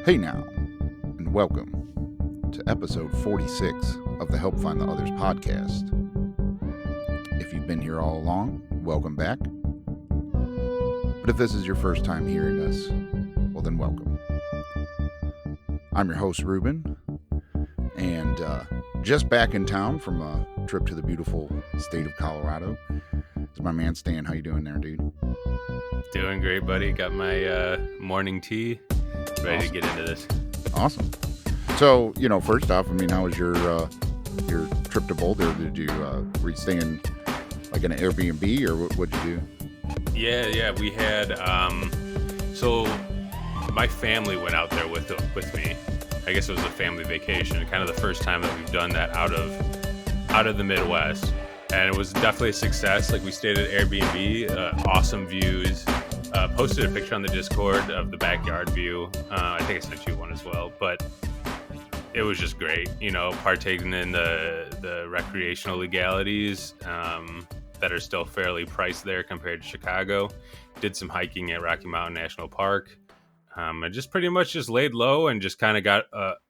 Hey now, and welcome to episode 46 of the Help Find the Others podcast. If you've been here all along, welcome back. But if this is your first time hearing us, well then welcome. I'm your host, Rubin, and just back in town from a trip to the beautiful state of Colorado. It's my man Stan. How you doing there, dude? Doing great, buddy. Got my morning tea. Ready to get into this. Awesome. So, first off, how was your trip to Boulder? Were you staying like in an Airbnb, or what'd you do? Yeah. We had so my family went out there with me. I guess it was a family vacation, kind of the first time that we've done that out of the Midwest, and it was definitely a success. Like, we stayed at Airbnb, awesome views. Posted a picture on the Discord of the backyard view. I think I sent you one as well, but it was just great, partaking in the recreational legalities that are still fairly priced there compared to Chicago. Did some hiking at Rocky Mountain National Park. I just pretty much just laid low and just kind of got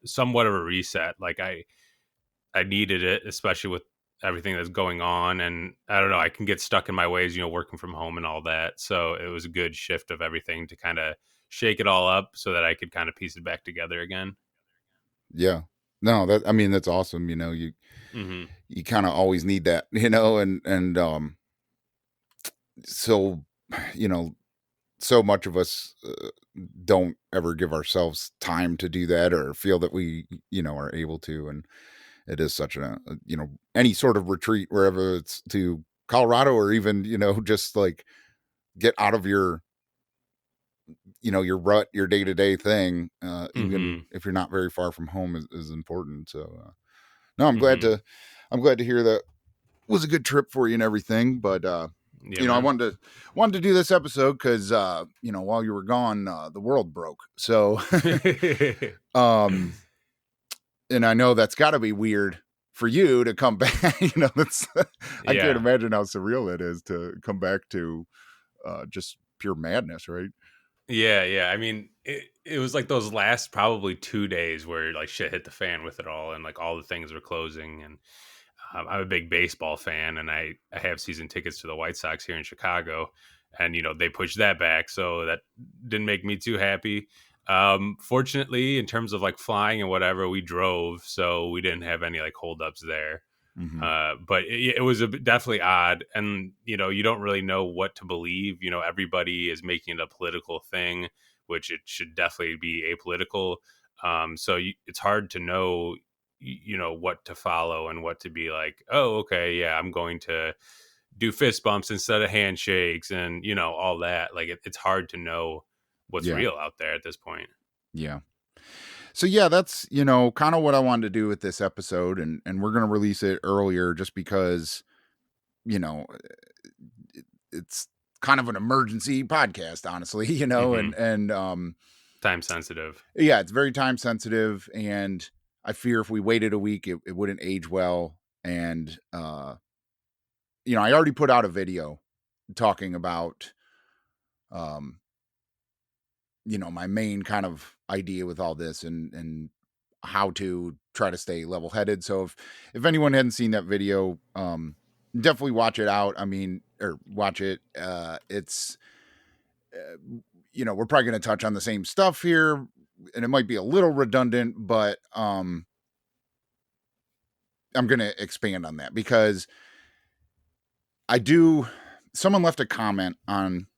somewhat of a reset. Like, I needed it, especially with everything that's going on, and I don't know, I can get stuck in my ways, working from home and all that. So it was a good shift of everything to kind of shake it all up so that I could kind of piece it back together again. Yeah. No, that's awesome. You kind of always need that, so, so much of us don't ever give ourselves time to do that or feel that we, are able to. And it is such any sort of retreat, wherever it's to Colorado or even, just like get out of your, your rut, your day-to-day thing, even if you're not very far from home is important. So, no, I'm glad to hear that was a good trip for you and everything. But, I wanted to do this episode because, while you were gone, the world broke. So, and I know that's got to be weird for you to come back. I can't imagine how surreal it is to come back to just pure madness, right? Yeah. It was like those last probably 2 days where like shit hit the fan with it all, and like all the things were closing. And I'm a big baseball fan, and I have season tickets to the White Sox here in Chicago, and they pushed that back, so that didn't make me too happy. Fortunately, in terms of like flying and whatever, we drove, so we didn't have any like holdups there. But it was definitely odd, and you don't really know what to believe. Everybody is making it a political thing, which it should definitely be apolitical. So it's hard to know, what to follow and what to be like. Oh, okay, yeah, I'm going to do fist bumps instead of handshakes, and all that. Like, it's hard to know what's real out there at this point. Yeah. So yeah, that's, kind of what I wanted to do with this episode, and we're going to release it earlier just because, it's kind of an emergency podcast, honestly, and time sensitive. Yeah, it's very time sensitive, and I fear if we waited a week, it wouldn't age well. And, I already put out a video talking about, my main kind of idea with all this and how to try to stay level-headed. So if anyone hadn't seen that video, definitely watch it out. Or watch it. It's, we're probably going to touch on the same stuff here, and it might be a little redundant, but I'm going to expand on that because someone left a comment on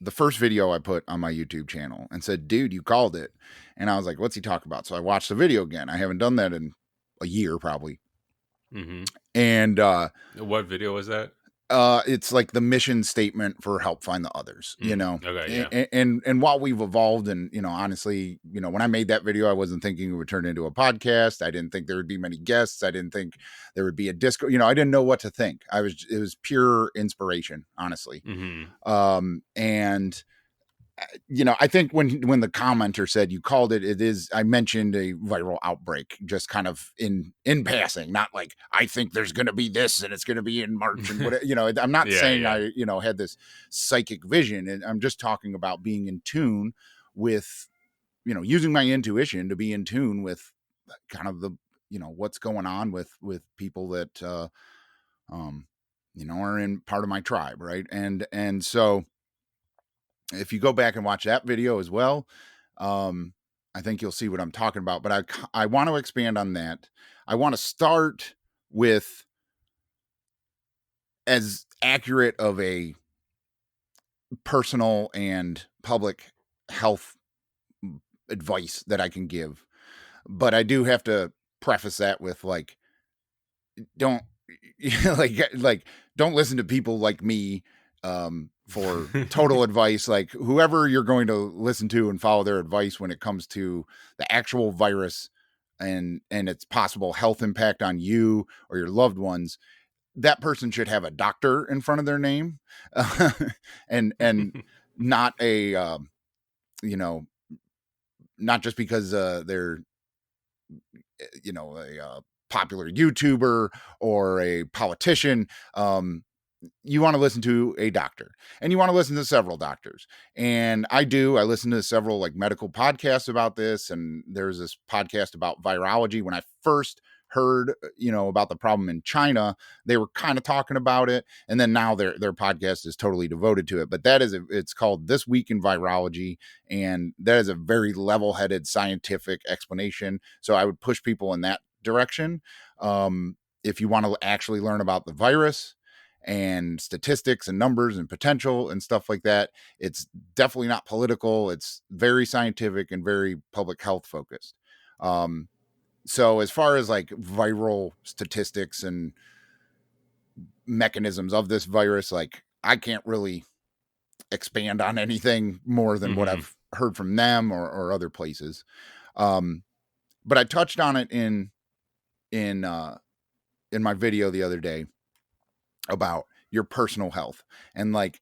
the first video I put on my YouTube channel and said, dude, you called it. And I was like, what's he talking about? So I watched the video again. I haven't done that in a year, probably. And what video was that? It's like the mission statement for Help Find the Others, Okay, yeah. And while we've evolved, and, honestly, when I made that video, I wasn't thinking it would turn into a podcast. I didn't think there would be many guests. I didn't think there would be a disco. I didn't know what to think. It was pure inspiration, honestly. And, I think when the commenter said you called it, I mentioned a viral outbreak, just kind of in passing, not like I think there's going to be this and it's going to be in March and whatever. I'm not saying I had this psychic vision, and I'm just talking about being in tune with using my intuition to be in tune with kind of the, what's going on with people that, are in part of my tribe. Right. And so if you go back and watch that video as well, I think you'll see what I'm talking about, but I want to expand on that. I want to start with as accurate of a personal and public health advice that I can give. But I do have to preface that with like, don't like don't listen to people like me for total advice. Like whoever you're going to listen to and follow their advice when it comes to the actual virus and its possible health impact on you or your loved ones, that person should have a doctor in front of their name, and not a not just because they're a popular YouTuber or a politician. You want to listen to a doctor, and you want to listen to several doctors. And I listen to several like medical podcasts about this. And there's this podcast about virology. When I first heard, about the problem in China, they were kind of talking about it. And then now their podcast is totally devoted to it. But it's called This Week in Virology. And that is a very level-headed scientific explanation. So I would push people in that direction. If you want to actually learn about the virus and statistics and numbers and potential and stuff like that, it's definitely not political. It's very scientific and very public health focused. So as far as like viral statistics and mechanisms of this virus, like I can't really expand on anything more than what I've heard from them or other places. But I touched on it in my video the other day about your personal health. And like,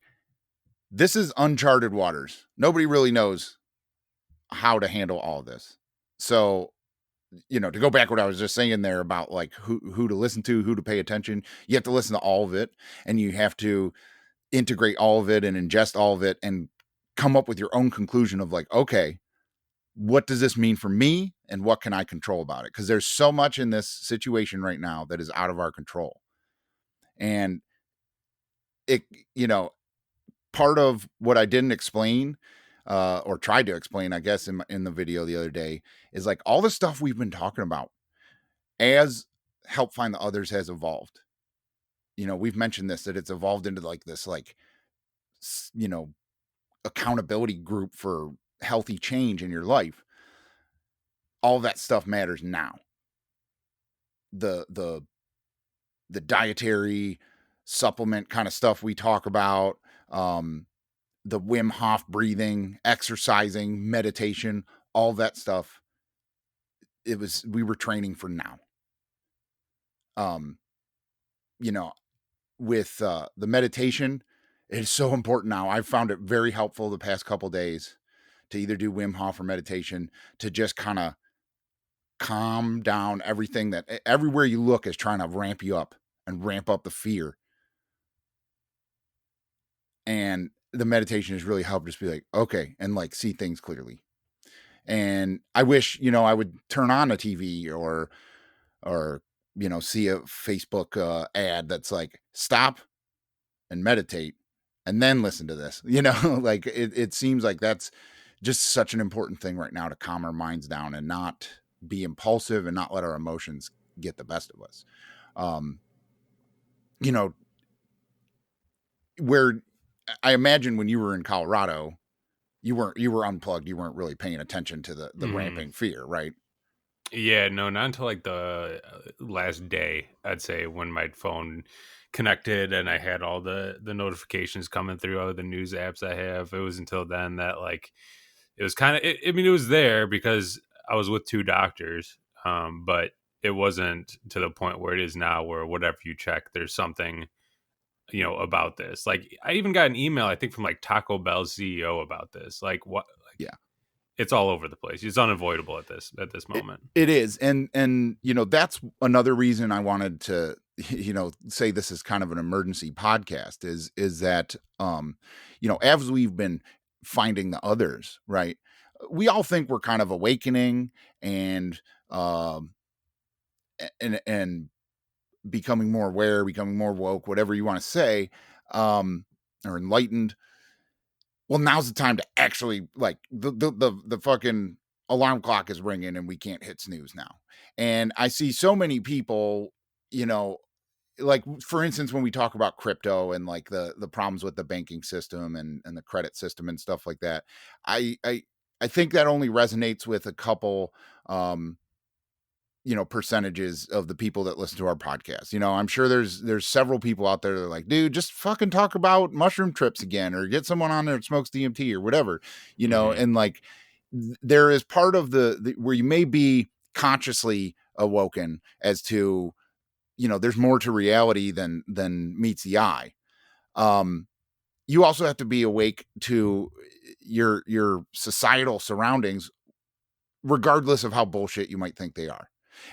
this is uncharted waters. Nobody really knows how to handle all of this. So, to go back what I was just saying there about like who to listen to, who to pay attention, you have to listen to all of it, and you have to integrate all of it and ingest all of it and come up with your own conclusion of like, okay, what does this mean for me and what can I control about it? Because there's so much in this situation right now that is out of our control. And it, part of what I didn't explain or tried to explain, I guess, in the video the other day is like all the stuff we've been talking about as Help Find the Others has evolved. We've mentioned this, that it's evolved into like this, like, accountability group for healthy change in your life. All that stuff matters now. The dietary supplement kind of stuff we talk about, the Wim Hof breathing, exercising, meditation, all that stuff. We were training for now. With the meditation, it is so important now. I've found it very helpful the past couple days to either do Wim Hof or meditation to just kind of calm down everything that everywhere you look is trying to ramp you up and ramp up the fear. And the meditation has really helped just be like, okay, and like see things clearly. And I wish, I would turn on a TV or see a Facebook ad that's like, stop and meditate and then listen to this, like it seems like that's just such an important thing right now to calm our minds down and not be impulsive and not let our emotions get the best of us. Where I imagine when you were in Colorado, you were unplugged. You weren't really paying attention to the ramping fear, right? Yeah, no, not until like the last day, I'd say, when my phone connected and I had all the notifications coming through all the news apps I have. It was until then that like it was kind of, I mean, it was there because I was with two doctors, but it wasn't to the point where it is now, where whatever you check, there's something, about this. Like I even got an email, I think, from like Taco Bell's CEO about this. Like what? Like, yeah. It's all over the place. It's unavoidable at this moment. It is. And that's another reason I wanted to, say this is kind of an emergency podcast is that, as we've been finding the others, right? we all think we're kind of awakening and um and becoming more aware, becoming more woke, whatever you want to say, um, or enlightened. Well, now's the time to actually like the fucking alarm clock is ringing and we can't hit snooze now. And I see so many people, you know, like for instance, when we talk about crypto and like the problems with the banking system and the credit system and stuff like that, I I I think that only resonates with a couple um percentages of the people that listen to our podcast. I'm sure there's several people out there that are like, dude, just fucking talk about mushroom trips again, or get someone on there that smokes DMT or whatever. Hmm. And like there is part of the where you may be consciously awoken as to, there's more to reality than meets the eye. um you also have to be awake to your societal surroundings, regardless of how bullshit you might think they are.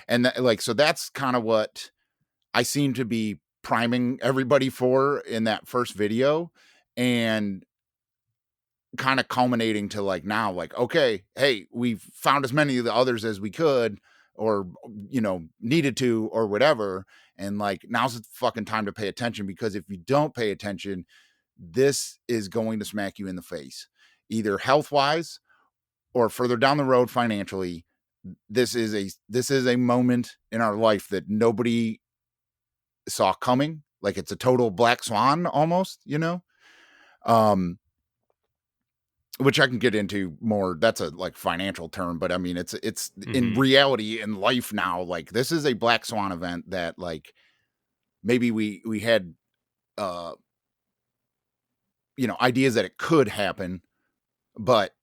And so that's kind of what I seem to be priming everybody for in that first video, and kind of culminating to like now, like, okay, hey, we've found as many of the others as we could, or needed to, or whatever. And like now's the fucking time to pay attention, because if you don't pay attention, this is going to smack you in the face, either health wise or further down the road financially. This is a moment in our life that nobody saw coming. Like it's a total black swan almost, um which I can get into more. That's a like financial term, but I mean it's in Hmm. reality in life now. Like this is a black swan event that like maybe we had uh ideas that it could happen, but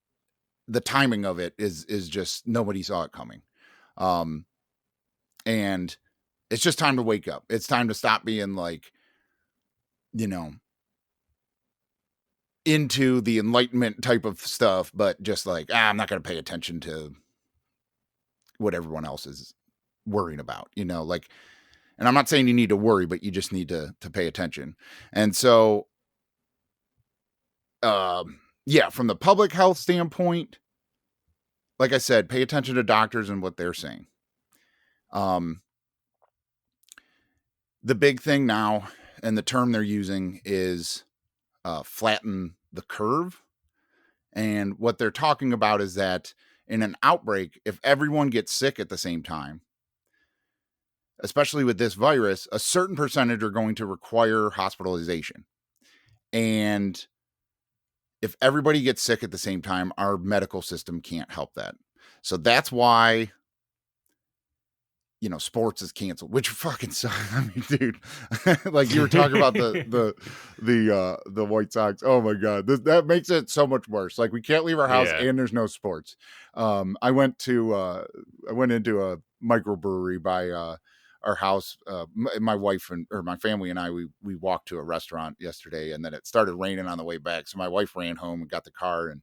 the timing of it is just nobody saw it coming. um and it's just time to wake up. It's time to stop being like, you know, into the enlightenment type of stuff, but just like, I'm not going to pay attention to what everyone else is worrying about, like, and I'm not saying you need to worry, but you just need to pay attention. And so, yeah, from the public health standpoint, like I said, pay attention to doctors and what they're saying. Um, the big thing now, and the term they're using is flatten the curve. And what they're talking about is that in an outbreak, if everyone gets sick at the same time, especially with this virus, a certain percentage are going to require hospitalization. And if everybody gets sick at the same time, our medical system can't help that. So that's why, sports is canceled, which fucking sucks. I mean, dude, like you were talking about the White Sox. Oh my god, that makes it so much worse. Like we can't leave our house, Yeah. and there's no sports. I went into a microbrewery by our house. My wife or my family and I, we walked to a restaurant yesterday, and then it started raining on the way back. So my wife ran home and got the car, and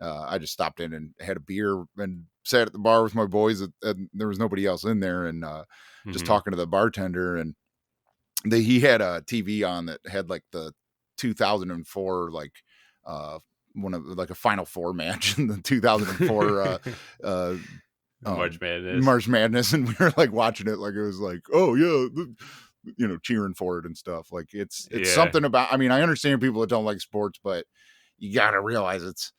I just stopped in and had a beer and sat at the bar with my boys, and there was nobody else in there, and just Hmm. talking to the bartender. And he had a TV on that had like the 2004 like uh, one of like a Final Four match in the 2004 uh, March Madness. March Madness, and we were like watching it like it was like, oh yeah, cheering for it and stuff. Like it's Yeah. something about. I mean, I understand people that don't like sports, but you got to realize it's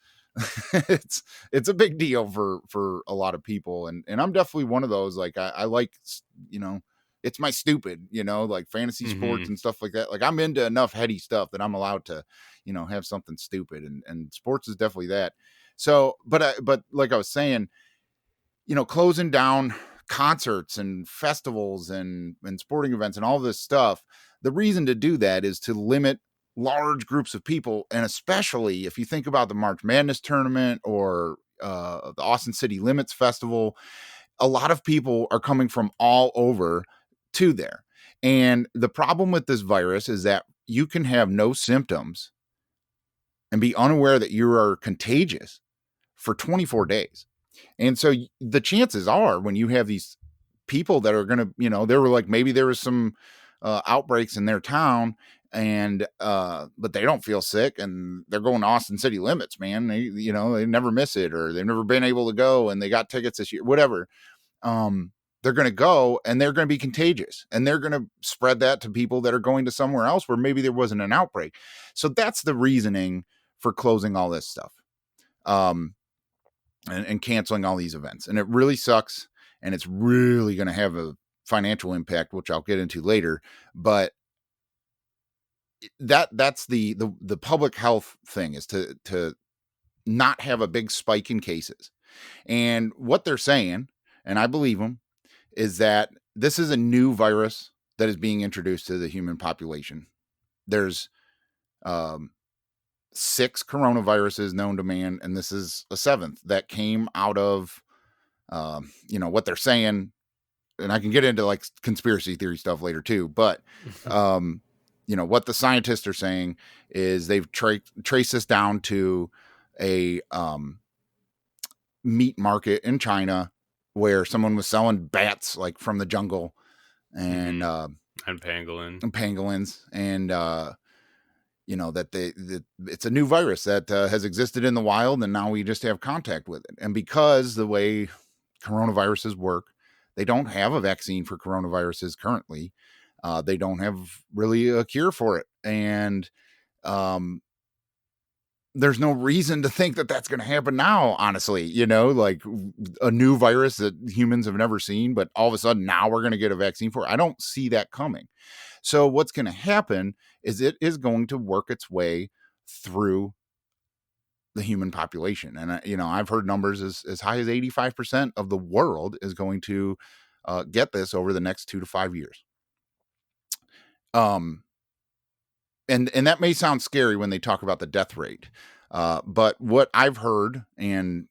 it's a big deal for a lot of people, and I'm definitely one of those. Like I like, you know it's my stupid, like fantasy sports Hmm. and stuff like that. Like I'm into enough heady stuff that I'm allowed to have something stupid, and sports is definitely that. So but like I was saying, closing down concerts and festivals and sporting events and all this stuff, the reason to do that is to limit large groups of people. And especially if you think about the March Madness tournament or the Austin City Limits Festival, a lot of people are coming from all over to there. And the problem with this virus is that you can have no symptoms and be unaware that you are contagious for 24 days. And so the chances are, when you have these people that are going to, they were like, maybe there was some outbreaks in their town, and but they don't feel sick, and they're going to Austin city limits, man. They never miss it, or they've never been able to go, and they got tickets this year, whatever. They're going to go, and they're going to be contagious, and they're going to spread that to people that are going to somewhere else where maybe there wasn't an outbreak. So that's the reasoning for closing all this stuff, and canceling all these events. And it really sucks, and it's really going to have a financial impact, which I'll get into later. But that's the public health thing, is to not have a big spike in cases. And what they're saying, and I believe them, is that this is a new virus that is being introduced to the human population. There's 6 coronaviruses known to man, and this is a 7th that came out of, what they're saying. And I can get into like conspiracy theory stuff later too, but what the scientists are saying is they've traced this down to a meat market in China where someone was selling bats like from the jungle, and pangolins, and that it's a new virus that has existed in the wild, and now we just have contact with it. And because the way coronaviruses work, they don't have a vaccine for coronaviruses currently. They don't have really a cure for it, and there's no reason to think that that's going to happen now, honestly. Like a new virus that humans have never seen, but all of a sudden now we're going to get a vaccine for it. I don't see that coming. So what's going to happen is it is going to work its way through the human population. And I've heard numbers as high as 85% of the world is going to get this over the next 2 to 5 years. And that may sound scary when they talk about the death rate. But what I've heard, and,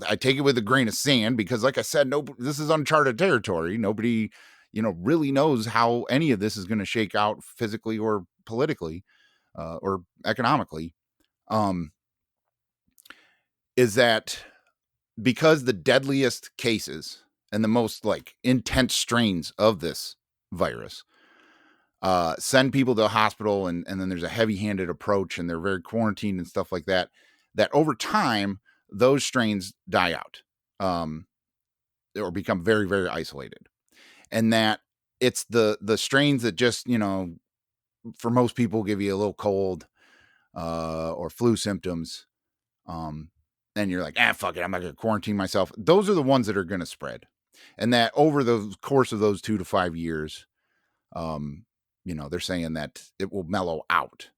I take it with a grain of sand, because like I said, this is uncharted territory. Nobody, really knows how any of this is going to shake out physically or politically, or economically. Is that because the deadliest cases and the most like intense strains of this virus send people to a hospital, and then there's a heavy-handed approach, and they're very quarantined and stuff like that, that over time those strains die out, or become very, very isolated. And that it's the strains that just, for most people, give you a little cold or flu symptoms, and you're like, fuck it, I'm not gonna quarantine myself. Those are the ones that are gonna spread. And that over the course of those 2 to 5 years, they're saying that it will mellow out.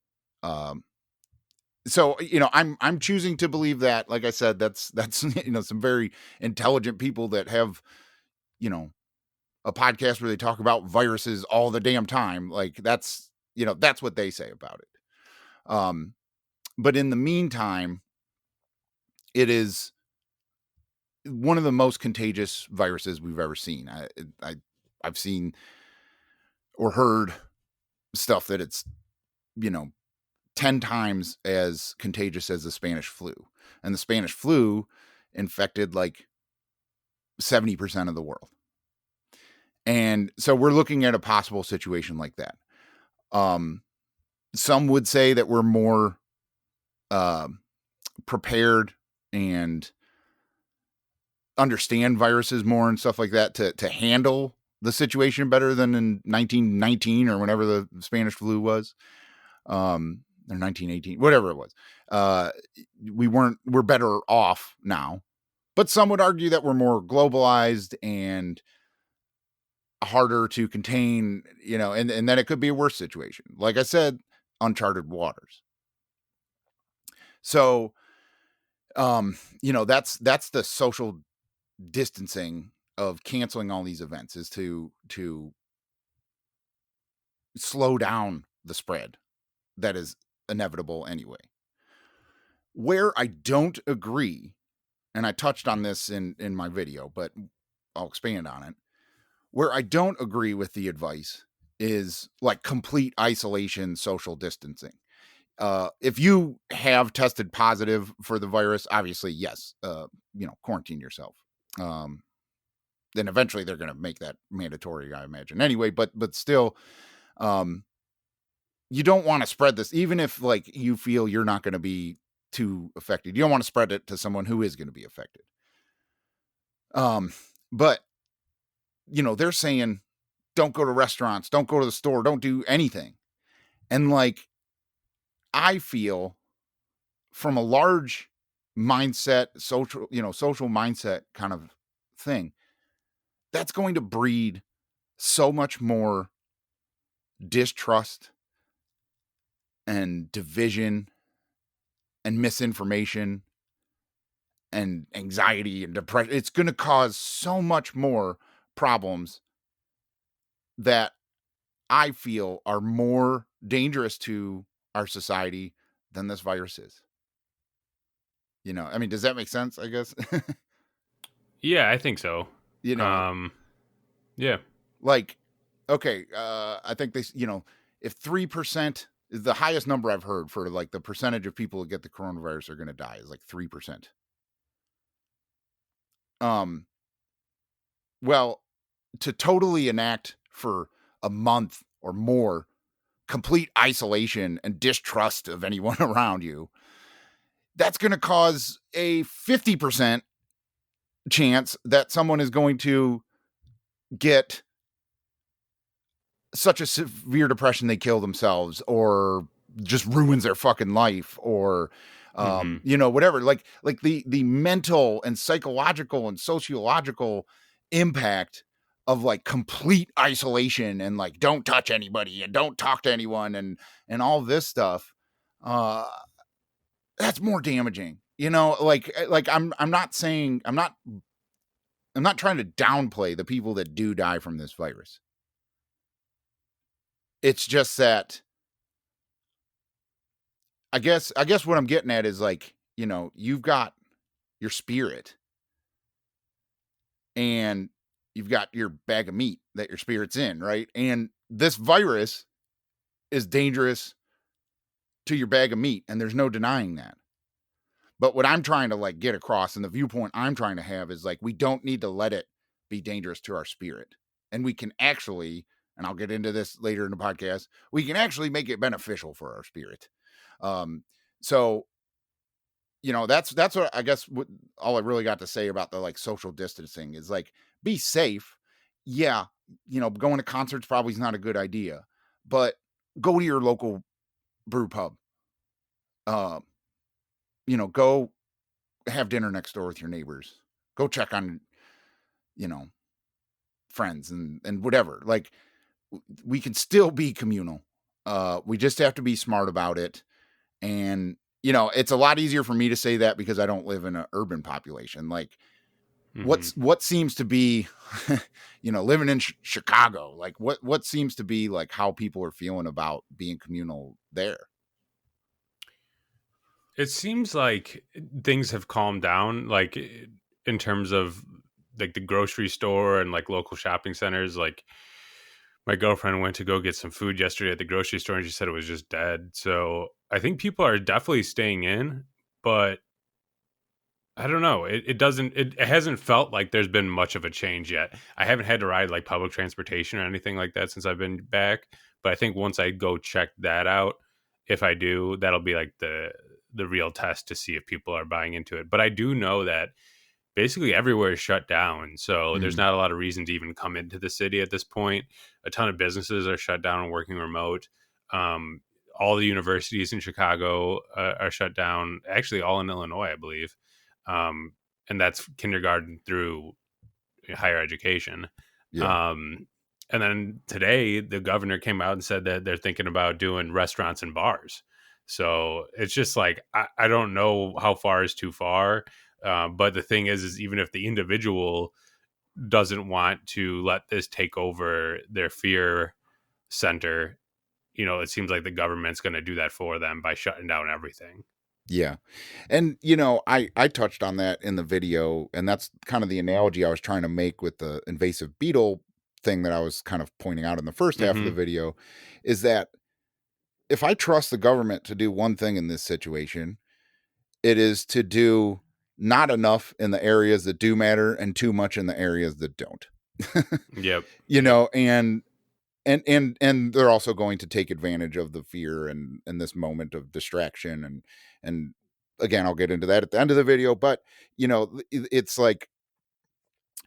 So, I'm choosing to believe that. Like I said, that's some very intelligent people that have, a podcast where they talk about viruses all the damn time. Like that's what they say about it. But in the meantime, it is one of the most contagious viruses we've ever seen. I've seen or heard stuff that it's 10 times as contagious as the Spanish flu, and the Spanish flu infected like 70% of the world. And so we're looking at a possible situation like that. Some would say that we're more prepared and understand viruses more and stuff like that to handle the situation better than in 1919 or whenever the Spanish flu was, or 1918, whatever it was. We're better off now, but some would argue that we're more globalized and harder to contain, and then it could be a worse situation. Like I said, uncharted waters. So, that's the social distancing of canceling all these events, is to slow down the spread that is inevitable anyway. Where I don't agree, and I touched on this in my video, but I'll expand on it. Where I don't agree with the advice is like complete isolation, social distancing. If you have tested positive for the virus, obviously, yes, quarantine yourself. Then eventually they're going to make that mandatory, I imagine. Anyway, but still, Um, you don't want to spread this, even if like you feel you're not going to be too affected. You don't want to spread it to someone who is going to be affected. But they're saying don't go to restaurants, don't go to the store, don't do anything. And like, I feel from a large mindset, social mindset kind of thing, that's going to breed so much more distrust and division and misinformation and anxiety and depression. It's going to cause so much more problems that I feel are more dangerous to our society than this virus is. I mean, does that make sense? I guess. Yeah, I think so. you know, Yeah. like, okay, I think if 3% is the highest number I've heard for like the percentage of people that get the coronavirus are going to die is like 3%. Well, to totally enact for a month or more complete isolation and distrust of anyone around you, that's going to cause a 50% chance that someone is going to get such a severe depression they kill themselves or just ruins their fucking life or whatever. Like the mental and psychological and sociological impact of like complete isolation and like don't touch anybody and don't talk to anyone and all this stuff. That's more damaging. I'm not saying I'm not trying to downplay the people that do die from this virus. It's just that I guess what I'm getting at is like, you've got your spirit and you've got your bag of meat that your spirit's in, right? And this virus is dangerous to your bag of meat, and there's no denying that. But what I'm trying to like get across and the viewpoint I'm trying to have is like, we don't need to let it be dangerous to our spirit. And we can actually, and I'll get into this later in the podcast, we can actually make it beneficial for our spirit. So that's what I guess all I really got to say about the like social distancing is like, be safe. Yeah. Going to concerts probably is not a good idea, but go to your local brew pub. Go have dinner next door with your neighbors. Go check on, friends and whatever. Like, we can still be communal. We just have to be smart about it. And, it's a lot easier for me to say that because I don't live in an urban population. Like, what seems to be, living in Chicago, like what seems to be like how people are feeling about being communal there? It seems like things have calmed down, like in terms of like the grocery store and like local shopping centers. Like my girlfriend went to go get some food yesterday at the grocery store and she said it was just dead. So I think people are definitely staying in, but I don't know. It hasn't felt like there's been much of a change yet. I haven't had to ride like public transportation or anything like that since I've been back. But I think once I go check that out, if I do, that'll be like the real test to see if people are buying into it. But I do know that basically everywhere is shut down. So there's not a lot of reason to even come into the city at this point. A ton of businesses are shut down and working remote. All the universities in Chicago are shut down, actually all in Illinois, I believe. And that's kindergarten through higher education. Yeah. And then today, the governor came out and said that they're thinking about doing restaurants and bars. So it's just like, I don't know how far is too far. But the thing is even if the individual doesn't want to let this take over their fear center, it seems like the government's going to do that for them by shutting down everything. Yeah. And, I touched on that in the video, and that's kind of the analogy I was trying to make with the invasive beetle thing that I was kind of pointing out in the first half of the video, is that if I trust the government to do one thing in this situation, it is to do not enough in the areas that do matter and too much in the areas that don't. Yep. And and they're also going to take advantage of the fear and this moment of distraction and again, I'll get into that at the end of the video, but it's like,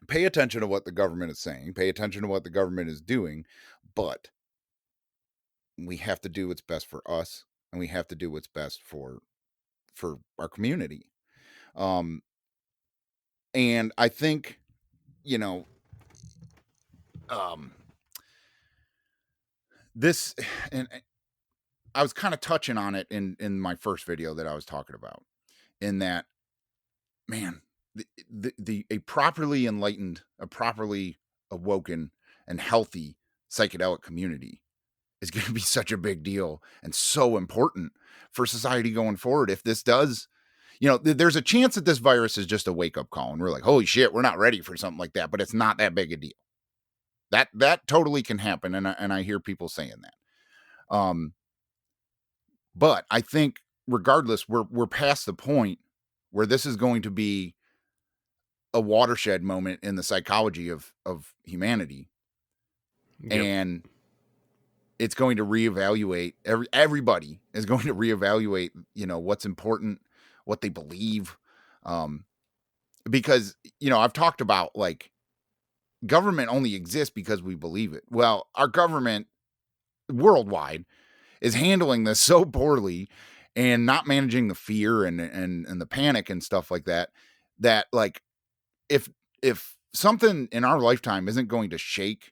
pay attention to what the government is saying, pay attention to what the government is doing, but we have to do what's best for us, and we have to do what's best for our community. Um and I think, you know, um this and I was kind of touching on it in my first video that I was talking about, in that, man, the a properly enlightened, a properly awoken and healthy psychedelic community is going to be such a big deal and so important for society going forward. If this does, there's a chance that this virus is just a wake up call and we're like, holy shit, we're not ready for something like that, but it's not that big a deal. That totally can happen, and I hear people saying that. But I think regardless, we're past the point where this is going to be a watershed moment in the psychology of humanity, Yep. and it's going to reevaluate, everybody is going to reevaluate, what's important, what they believe. Because, I've talked about, like, government only exists because we believe it. Well, our government worldwide is handling this so poorly and not managing the fear and the panic and stuff like that, that, like, if something in our lifetime isn't going to shake,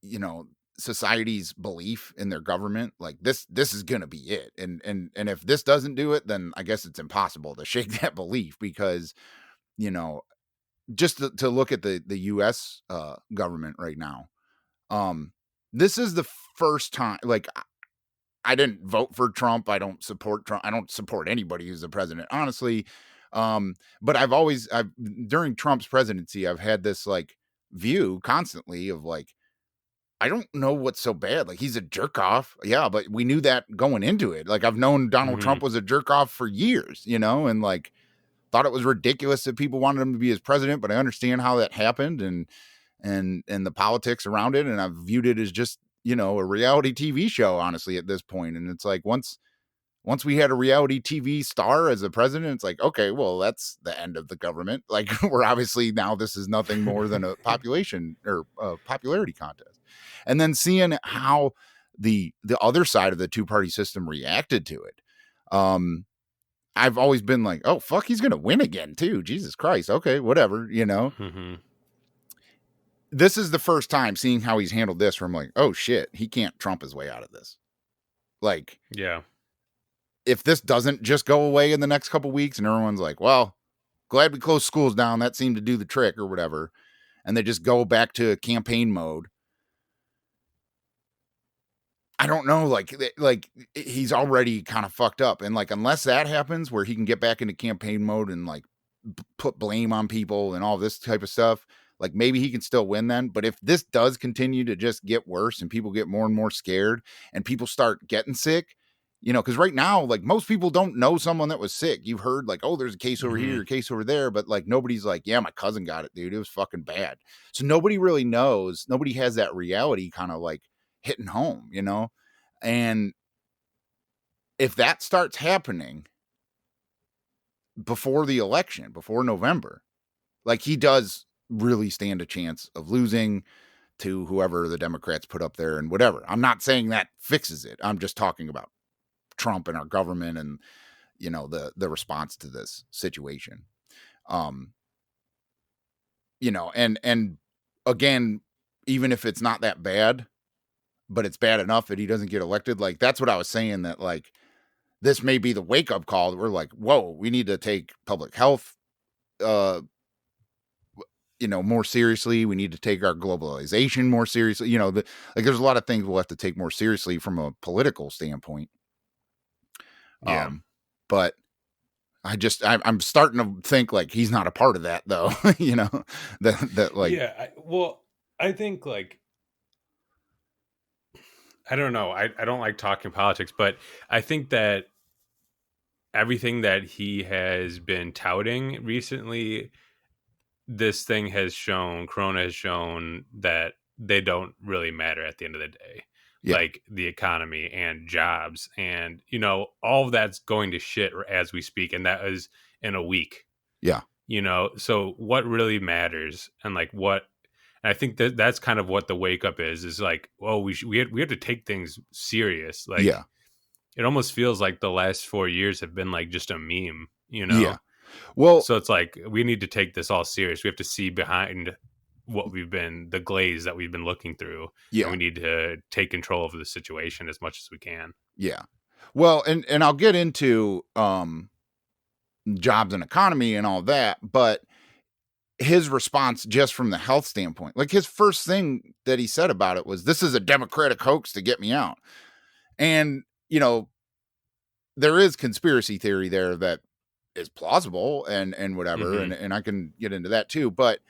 you know, society's belief in their government, like, this is going to be it. And if this doesn't do it, then I guess it's impossible to shake that belief, because, you know, just to look at the US government right now. This is the first time, like, I didn't vote for Trump. I don't support Trump. I don't support anybody who's the president, honestly. But I've during Trump's presidency, I've had this, like, view constantly of, like, I don't know what's so bad. Like, he's a jerk off. Yeah, but we knew that going into it. Like, I've known Donald Hmm. Trump was a jerk off for years, and, like, thought it was ridiculous that people wanted him to be his president, but I understand how that happened, and the politics around it, and I've viewed it as just, a reality TV show, honestly, at this point. And it's like, once we had a reality TV star as a president, it's like, okay, well, that's the end of the government. Like, we're obviously, now this is nothing more than a population or a popularity contest. And then seeing how the other side of the two-party system reacted to it. I've always been like, oh, fuck, he's going to win again too. Jesus Christ. Okay, whatever. Hmm. This is the first time seeing how he's handled this where I'm like, oh shit, he can't Trump his way out of this. Like, Yeah. if this doesn't just go away in the next couple weeks and everyone's like, well, glad we closed schools down, that seemed to do the trick or whatever, and they just go back to campaign mode, I don't know, like he's already kind of fucked up. And, like, unless that happens where he can get back into campaign mode and, like, put blame on people and all this type of stuff, like, maybe he can still win then. But if this does continue to just get worse and people get more and more scared and people start getting sick, because right now, like, most people don't know someone that was sick. You've heard, like, oh, there's a case over Hmm. here, a case over there, but, like, nobody's like, yeah, my cousin got it, dude. It was fucking bad. So nobody really knows. Nobody has that reality kind of, like, hitting home. And if that starts happening before the election, before November, like, he does really stand a chance of losing to whoever the Democrats put up there and whatever. I'm not saying that fixes it. I'm just talking about Trump and our government and, the response to this situation. Um, and again, even if it's not that bad, but it's bad enough that he doesn't get elected, like, that's what I was saying, that, like, this may be the wake up call that we're like, whoa, we need to take public health, uh, more seriously. We need to take our globalization more seriously. Like, there's a lot of things we'll have to take more seriously from a political standpoint. Yeah. But I'm starting to think, like, he's not a part of that though. That like, Yeah. Well, I think, like, I don't know. I don't like talking politics, but I think that everything that he has been touting recently, this thing has shown, Corona has shown that they don't really matter at the end of the day. Yeah. Like the economy and jobs, and all of that's going to shit as we speak, and that is in a week. Yeah. So what really matters, and like what, and I think that's kind of what the wake up is like, well, we have to take things serious. Like Yeah. it almost feels like the last 4 years have been like just a meme. Yeah. Well, So it's like we need to take this all serious. We have to see behind the glaze that we've been looking through, and yeah. we need to take control of the situation as much as we can. Yeah. Well, and I'll get into jobs and economy and all that, but his response just from the health standpoint, like his first thing that he said about it was, this is a Democratic hoax to get me out. And, there is conspiracy theory there that is plausible and whatever. Mm-hmm. And I can get into that too. But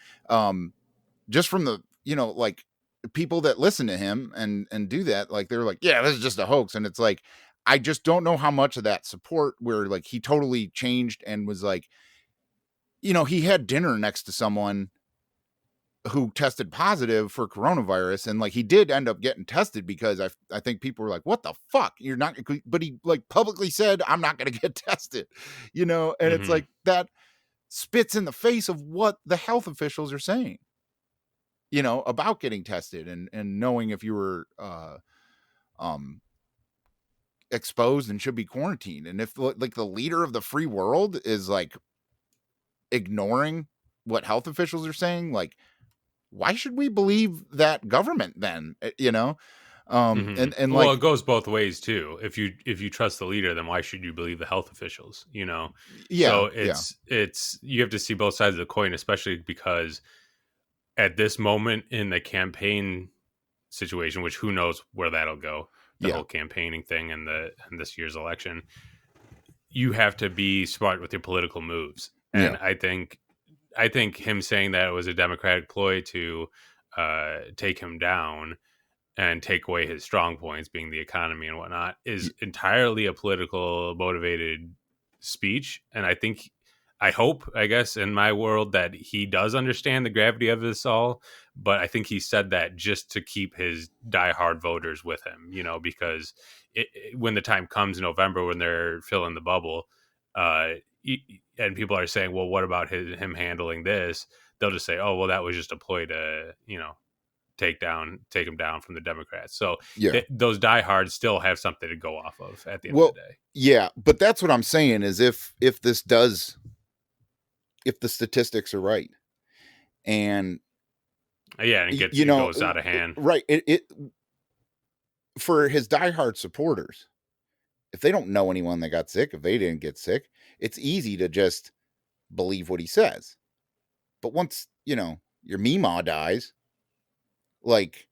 just from the, like people that listen to him and do that, like, they're like, yeah, this is just a hoax. And it's like, I just don't know how much of that support where like he totally changed and was like, he had dinner next to someone who tested positive for coronavirus, and like he did end up getting tested because I think people were like, what the fuck, you're not, but he like publicly said, I'm not going to get tested, and it's Mm-hmm. like that spits in the face of what the health officials are saying, about getting tested and knowing if you were um exposed and should be quarantined. And if like the leader of the free world is like ignoring what health officials are saying, like, why should we believe that government then? Mm-hmm. And Well, like, it goes both ways too. If you trust the leader, then why should you believe the health officials? yeah, So yeah, it's you have to see both sides of the coin, especially because at this moment in the campaign situation, which who knows where that'll go, the yeah, whole campaigning thing and this year's election, you have to be smart with your political moves. yeah, And I think him saying that it was a Democratic ploy to take him down and take away his strong points, being the economy and whatnot, is entirely a political motivated speech. And I hope, I guess, in my world that he does understand the gravity of this all. But I think he said that just to keep his diehard voters with him, because when the time comes in November when they're filling the bubble, uh, and people are saying, well, what about him handling this? They'll just say, oh, well, that was just a ploy to, take him down from the Democrats. So yeah. those diehards still have something to go off of at the end of the Well, day. yeah, but that's what I'm saying is if the statistics are right, and Yeah, and it goes out of hand. right, it for his diehard supporters, if they don't know anyone that got sick, if they didn't get sick, it's easy to just believe what he says. But once, your Meemaw dies, like,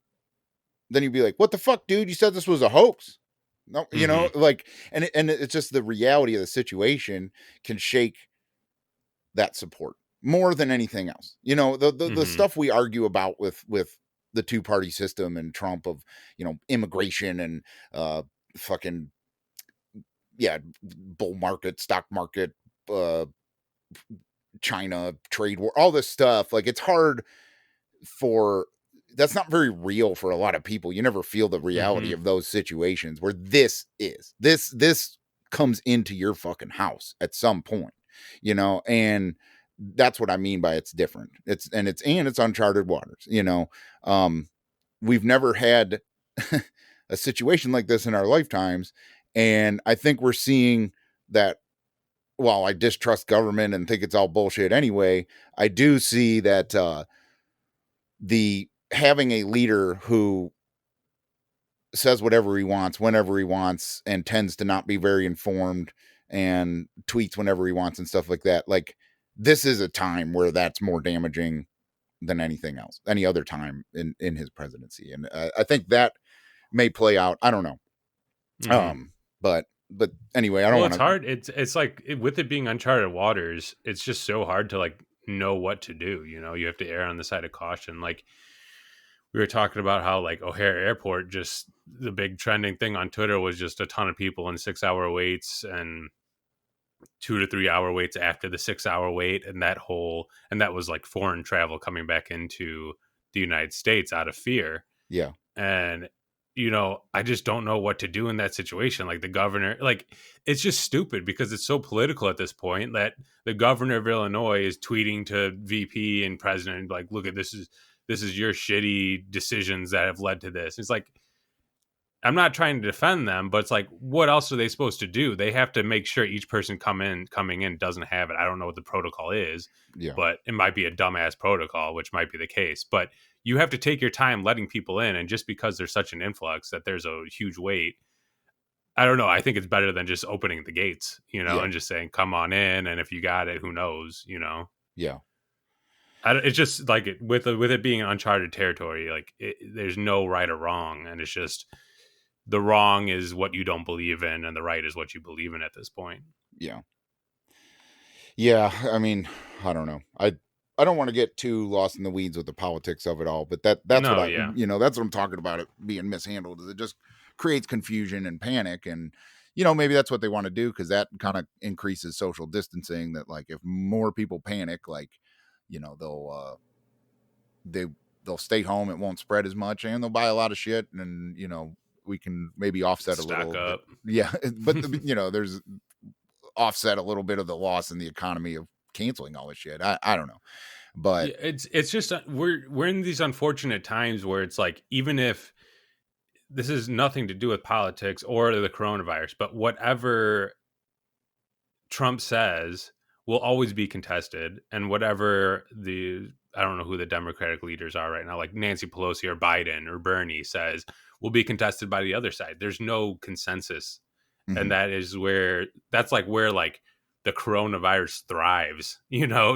then you'd be like, what the fuck, dude? You said this was a hoax. No, Mm-hmm. like, and it's just the reality of the situation can shake that support more than anything else. The Mm-hmm. stuff we argue about with the two-party system and Trump of, immigration and fucking, yeah, bull market, stock market, uh China trade war, all this stuff. Like, it's hard for that's not very real for a lot of people. You never feel the reality Mm-hmm. of those situations where this comes into your fucking house at some point, and that's what I mean by it's different. It's uncharted waters, we've never had a situation like this in our lifetimes. And I think we're seeing that while I distrust government and think it's all bullshit anyway, I do see that the having a leader who says whatever he wants whenever he wants and tends to not be very informed and tweets whenever he wants and stuff like that, like, this is a time where that's more damaging than anything else, any other time in his presidency. And I think that may play out, I don't know. Mm-hmm. But anyway, I don't Well, want it's to. hard. It's like with it being uncharted waters, it's just so hard to like know what to do. You have to err on the side of caution. Like we were talking about how like O'Hare Airport, just the big trending thing on Twitter was just a ton of people in 6 hour waits and 2 to 3 hour waits after the 6 hour wait, and that was like foreign travel coming back into the United States out of fear. Yeah. And I just don't know what to do in that situation. Like the governor, like it's just stupid because it's so political at this point that the governor of Illinois is tweeting to VP and president like, look at this is your shitty decisions that have led to this. It's like, I'm not trying to defend them, but it's like, what else are they supposed to do? They have to make sure each person coming in doesn't have it. I don't know what the protocol is, Yeah. but it might be a dumbass protocol, which might be the case. But you have to take your time letting people in, and just because there's such an influx that there's a huge wait, I don't know. I think it's better than just opening the gates, Yeah. and just saying, "Come on in," and if you got it, who knows, Yeah. It's just like with it being uncharted territory, like there's no right or wrong, and it's just the wrong is what you don't believe in, and the right is what you believe in at this point. Yeah. Yeah. I mean, I don't know. I don't want to get too lost in the weeds with the politics of it all, but that's what No, yeah, that's what I'm talking about, it being mishandled, is it just creates confusion and panic. And maybe that's what they want to do, because that kind of increases social distancing, that like if more people panic, like they they'll stay home, it won't spread as much, and they'll buy a lot of shit, and we can maybe offset a stock little bit. up. Yeah. But there's offset a little bit of the loss in the economy of canceling all this shit. I don't know. But Yeah, it's just we're in these unfortunate times where it's like, even if this is nothing to do with politics or the coronavirus, but whatever Trump says will always be contested, and whatever I don't know who the Democratic leaders are right now, like Nancy Pelosi or Biden or Bernie says, will be contested by the other side. There's no consensus, and mhm, that's like where like the coronavirus thrives,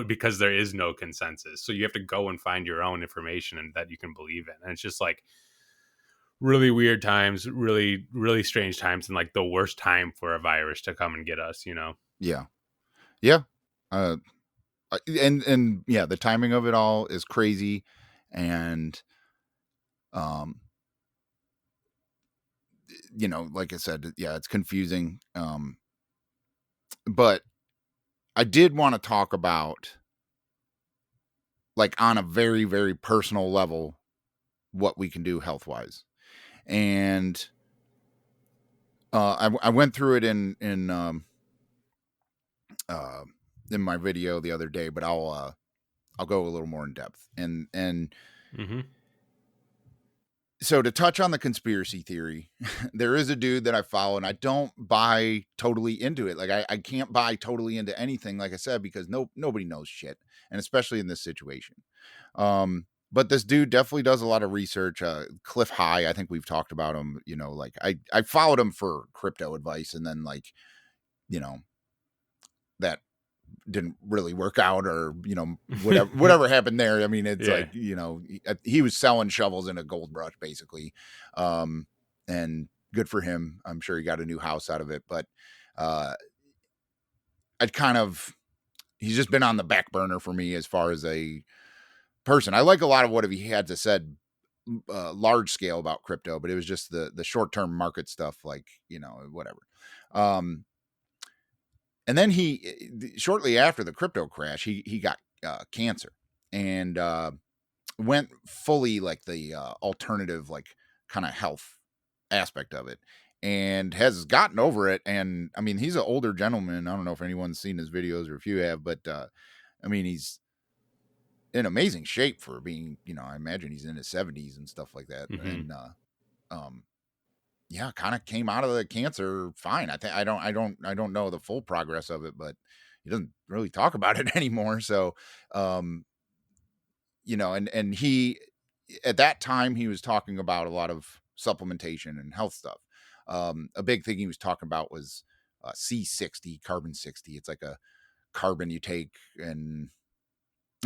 because there is no consensus. So you have to go and find your own information and that you can believe in. And it's just like really weird times, really, really strange times, and like the worst time for a virus to come and get us. yeah. Yeah. Uh and yeah, the timing of it all is crazy. And um like I said, yeah, it's confusing. But I did want to talk about, like, on a very, very personal level, what we can do health wise. And I went through it uh, in my video the other day, but I'll go a little more in depth. And Hmm. so, to touch on the conspiracy theory, there is a dude that I follow, and I don't buy totally into it. Like I can't buy totally into anything, like I said, because nobody knows shit, and especially in this situation. But this dude definitely does a lot of research. Cliff High, I think we've talked about him. Like I followed him for crypto advice, and then like you know that didn't really work out, or whatever happened there. I mean, it's Yeah. like he was selling shovels in a gold rush basically. And good for him. I'm sure he got a new house out of it. But uh I'd kind of he's just been on the back burner for me as far as a person. I like a lot of what he had to said large scale about crypto, but it was just the short-term market stuff, like whatever. um and then shortly after the crypto crash, he got cancer, and went fully like the alternative, like kind of health aspect of it, and has gotten over it. And I mean, he's an older gentleman. I don't know if anyone's seen his videos or if you have, but I mean, he's in amazing shape for being, I imagine he's in his 70s and stuff like that. Hmm. And um yeah, kind of came out of the cancer fine. I think I don't know the full progress of it, but he doesn't really talk about it anymore. So um and he, at that time, he was talking about a lot of supplementation and health stuff. A big thing he was talking about was C60, carbon 60. It's like a carbon you take, and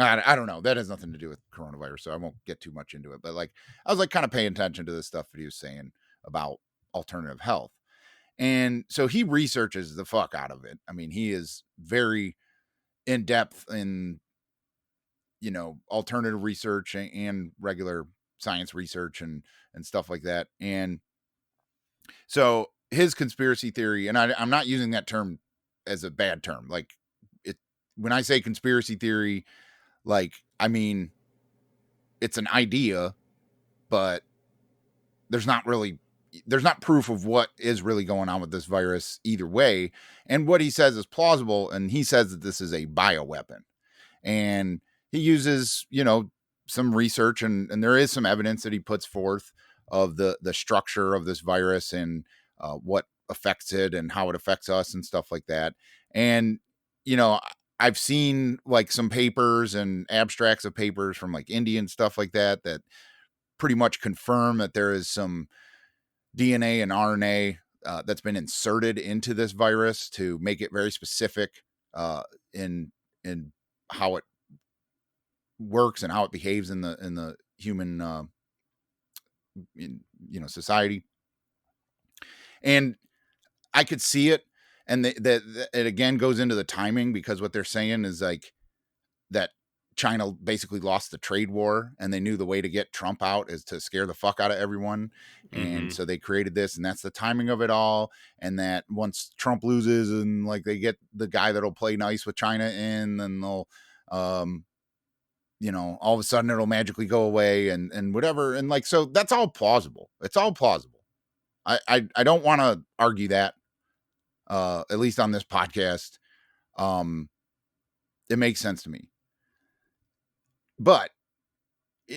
I don't know. That has nothing to do with coronavirus, so I won't get too much into it. But like, I was like kind of paying attention to the stuff that he was saying about alternative health. And so he researches the fuck out of it. I mean, he is very in depth in alternative research and regular science research and stuff like that. And so his conspiracy theory, and I'm not using that term as a bad term. Like, it, when I say conspiracy theory, like, I mean, it's an idea, but there's not proof of what is really going on with this virus either way. And what he says is plausible, and he says that this is a bioweapon. And he uses, some research, and there is some evidence that he puts forth of the structure of this virus and what affects it and how it affects us and stuff like that. And, I've seen like some papers and abstracts of papers from like India and stuff like that pretty much confirm that there is some DNA and RNA that's been inserted into this virus to make it very specific in how it works and how it behaves in the human society. And I could see it, and that it again goes into the timing, because what they're saying is like that China basically lost the trade war, and they knew the way to get Trump out is to scare the fuck out of everyone. And so they created this, and that's the timing of it all. And that once Trump loses and like they get the guy that'll play nice with China in, then they'll, all of a sudden it'll magically go away and whatever. And like, so that's all plausible. It's all plausible. I don't want to argue that, at least on this podcast. It makes sense to me. But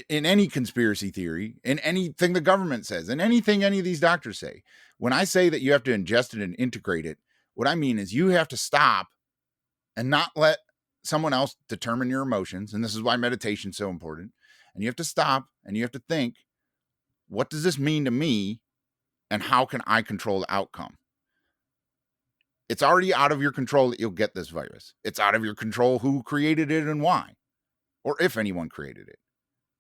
in any conspiracy theory, in anything the government says, in anything any of these doctors say, when I say that you have to ingest it and integrate it, what I mean is you have to stop and not let someone else determine your emotions. And this is why meditation is so important. And you have to stop and you have to think, what does this mean to me? And how can I control the outcome? It's already out of your control that you'll get this virus. It's out of your control who created it and why, or if anyone created it.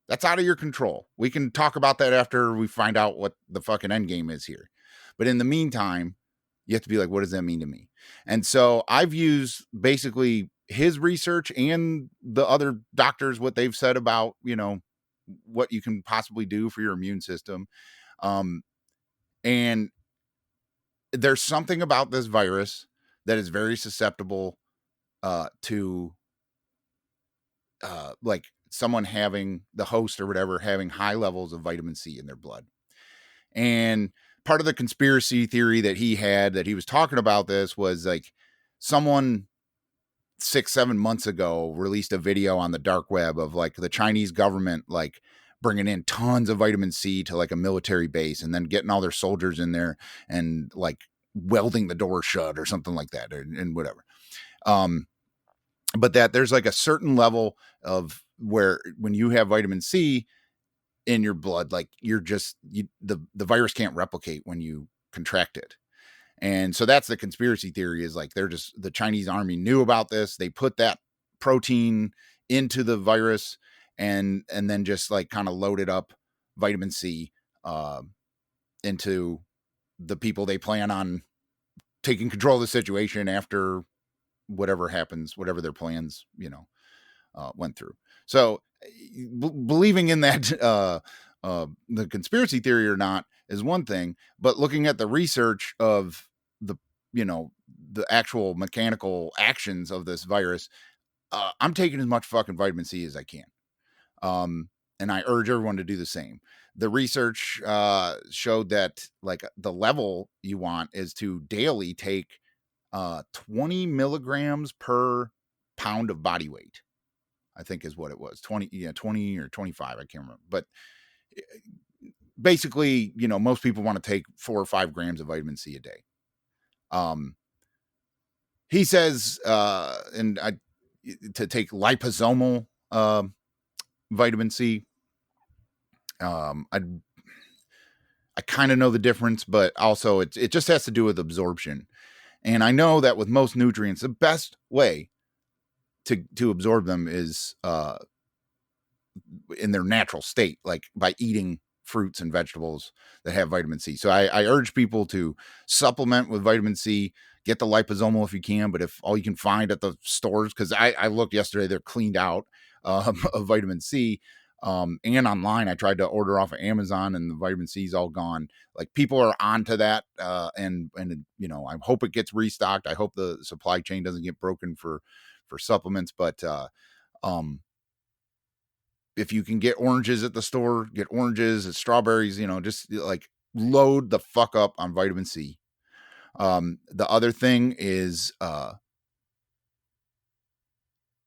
That's out of your control. We can talk about that after we find out what the fucking end game is here. But in the meantime, you have to be like, what does that mean to me? And so I've used basically his research and the other doctors, what they've said about, what you can possibly do for your immune system. And there's something about this virus that is very susceptible to like someone having, the host or whatever, having high levels of vitamin C in their blood. And part of the conspiracy theory that he had, that he was talking about this, was like someone 6-7 months ago released a video on the dark web of like the Chinese government, like bringing in tons of vitamin C to like a military base and then getting all their soldiers in there and like welding the door shut or something like that, and whatever. But that there's like a certain level of where when you have vitamin C in your blood, like the virus can't replicate when you contract it. And so that's the conspiracy theory, is like the Chinese army knew about this. They put that protein into the virus and then just like kind of loaded up vitamin C into the people they plan on taking control of the situation after whatever happens, whatever their plans, went through. So believing in that, the conspiracy theory or not is one thing, but looking at the research of the actual mechanical actions of this virus, I'm taking as much fucking vitamin C as I can. And I urge everyone to do the same. The research showed that like the level you want is to daily take 20 milligrams per pound of body weight, I think is what it was. 20 or 25. I can't remember. But basically, most people want to take 4 or 5 grams of vitamin C a day. He says, to take liposomal vitamin C. I kind of know the difference, but also it just has to do with absorption. And I know that with most nutrients, the best way to absorb them is in their natural state, like by eating fruits and vegetables that have vitamin C. So I urge people to supplement with vitamin C, get the liposomal if you can, but if all you can find at the stores, because I looked yesterday, they're cleaned out of vitamin C. And online, I tried to order off of Amazon and the vitamin C is all gone. Like people are onto that. And I hope it gets restocked. I hope the supply chain doesn't get broken for supplements, but if you can get oranges at the store, get oranges and strawberries, just like load the fuck up on vitamin C. The other thing is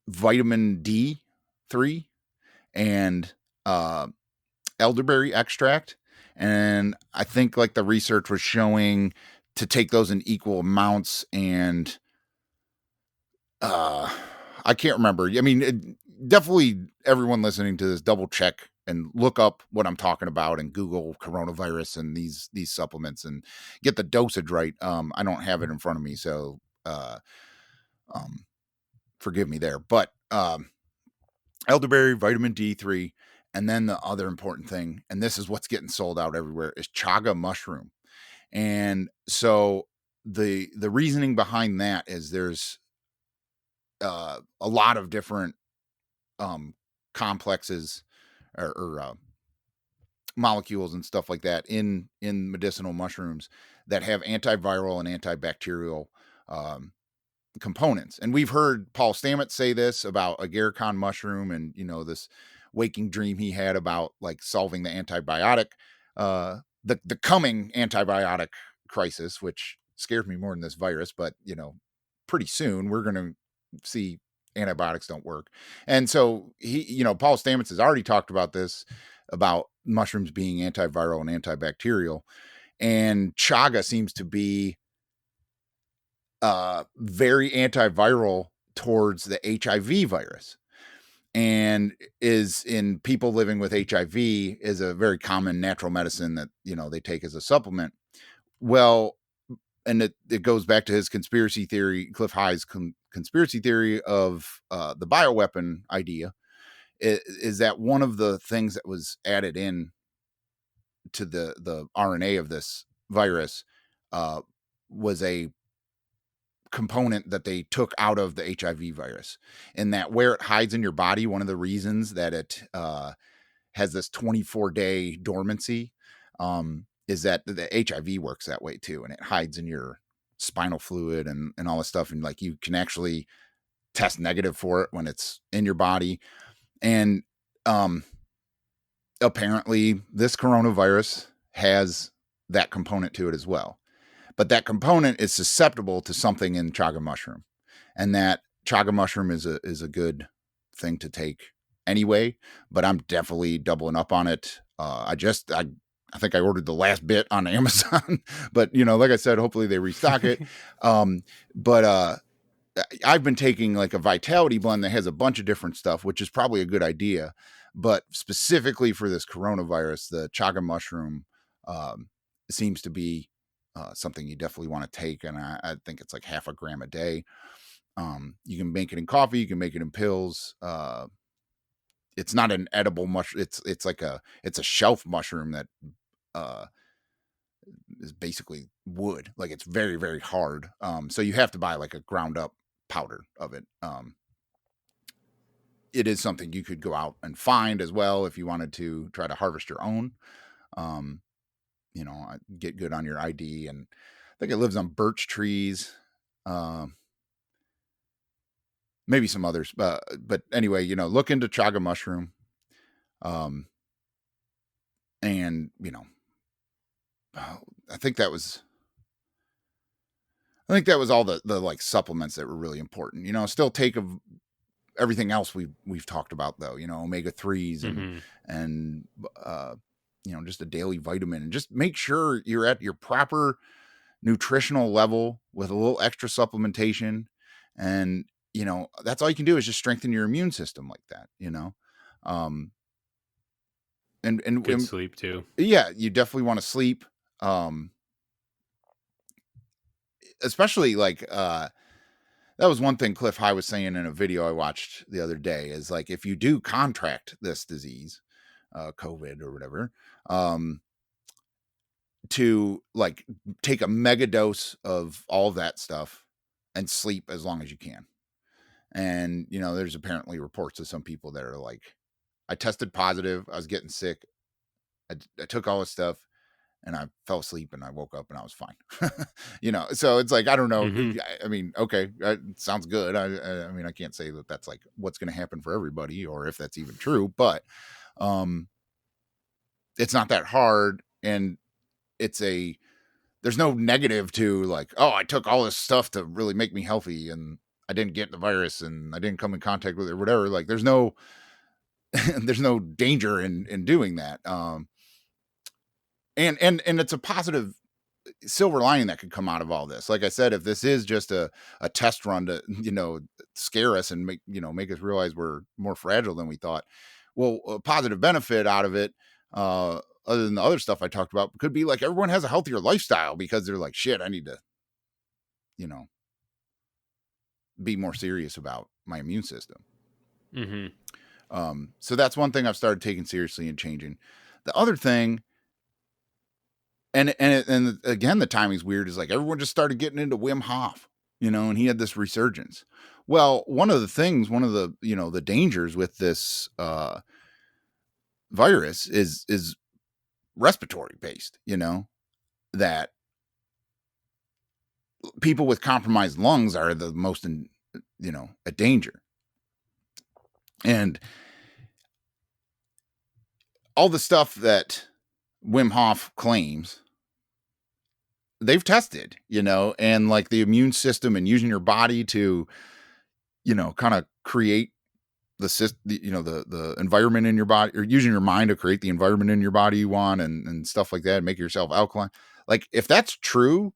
vitamin D3 and elderberry extract. And I think like the research was showing to take those in equal amounts. And I can't remember. I mean, definitely everyone listening to this, double check and look up what I'm talking about and Google coronavirus and these supplements and get the dosage right. I don't have it in front of me, so forgive me there. But elderberry, vitamin D3, and then the other important thing, and this is what's getting sold out everywhere, is chaga mushroom. And so the reasoning behind that is there's a lot of different complexes or molecules and stuff like that in medicinal mushrooms that have antiviral and antibacterial components. And we've heard Paul Stamets say this about agarikon mushroom and, this waking dream he had about like solving the antibiotic, the coming antibiotic crisis, which scares me more than this virus, but, pretty soon we're going to see antibiotics don't work. And so he, Paul Stamets has already talked about this, about mushrooms being antiviral and antibacterial. And chaga seems to be very antiviral towards the HIV virus, and is in people living with HIV is a very common natural medicine that, they take as a supplement. Well, and it goes back to his conspiracy theory, Cliff High's conspiracy theory of the bioweapon idea, is that one of the things that was added in to the RNA of this virus was a component that they took out of the HIV virus, and that where it hides in your body, one of the reasons that it has this 24-day dormancy is that the HIV works that way too, and it hides in your spinal fluid and all this stuff, and like you can actually test negative for it when it's in your body. And apparently this coronavirus has that component to it as well. But that component is susceptible to something in chaga mushroom, and that chaga mushroom is a good thing to take anyway. But I'm definitely doubling up on it. I think I ordered the last bit on Amazon, but like I said, hopefully they restock it. But I've been taking like a Vitality blend that has a bunch of different stuff, which is probably a good idea. But specifically for this coronavirus, the chaga mushroom seems to be something you definitely want to take. And I think it's like 0.5 gram a day. You can make it in coffee. You can make it in pills. It's not an edible mushroom. It's like it's a shelf mushroom that is basically wood. Like it's very, very hard. So you have to buy like a ground up powder of it. It is something you could go out and find as well if you wanted to try to harvest your own. Get good on your ID, and I think it lives on birch trees, maybe some others, but anyway, look into chaga mushroom, and I think that was all the like supplements that were really important. Still take of everything else we've talked about though, omega-3s and just a daily vitamin, and just make sure you're at your proper nutritional level with a little extra supplementation. And, that's all you can do is just strengthen your immune system like that, and Good sleep too. Yeah, you definitely want to sleep. Especially like, that was one thing Cliff High was saying in a video I watched the other day, is like, if you do contract this disease, COVID or whatever, to like take a mega dose of all of that stuff and sleep as long as you can. And, there's apparently reports of some people that are like, I tested positive, I was getting sick, I took all this stuff, and I fell asleep and I woke up and I was fine. So it's like, I don't know. Mhm. I mean, okay, sounds good. I mean, I can't say that that's like what's going to happen for everybody or if that's even true, but um, it's not that hard. And it's there's no negative to like, oh, I took all this stuff to really make me healthy and I didn't get the virus and I didn't come in contact with it or whatever. Like there's no, there's no danger in doing that. And it's a positive silver lining that could come out of all this. Like I said, if this is just a test run to, scare us and make us realize we're more fragile than we thought. Well, a positive benefit out of it, other than the other stuff I talked about, could be like everyone has a healthier lifestyle because they're like, shit, I need to, you know, be more serious about my immune system. Mhm. So that's one thing I've started taking seriously and changing. The other thing, and again, the timing's weird, is like everyone just started getting into Wim Hof, and he had this resurgence. Well, one of the the dangers with this virus is respiratory based, that people with compromised lungs are the most in a danger. And all the stuff that Wim Hof claims, they've tested, and like the immune system and using your body to, kind of create the system, the environment in your body, or using your mind to create the environment in your body you want, and stuff like that, make yourself alkaline. Like if that's true,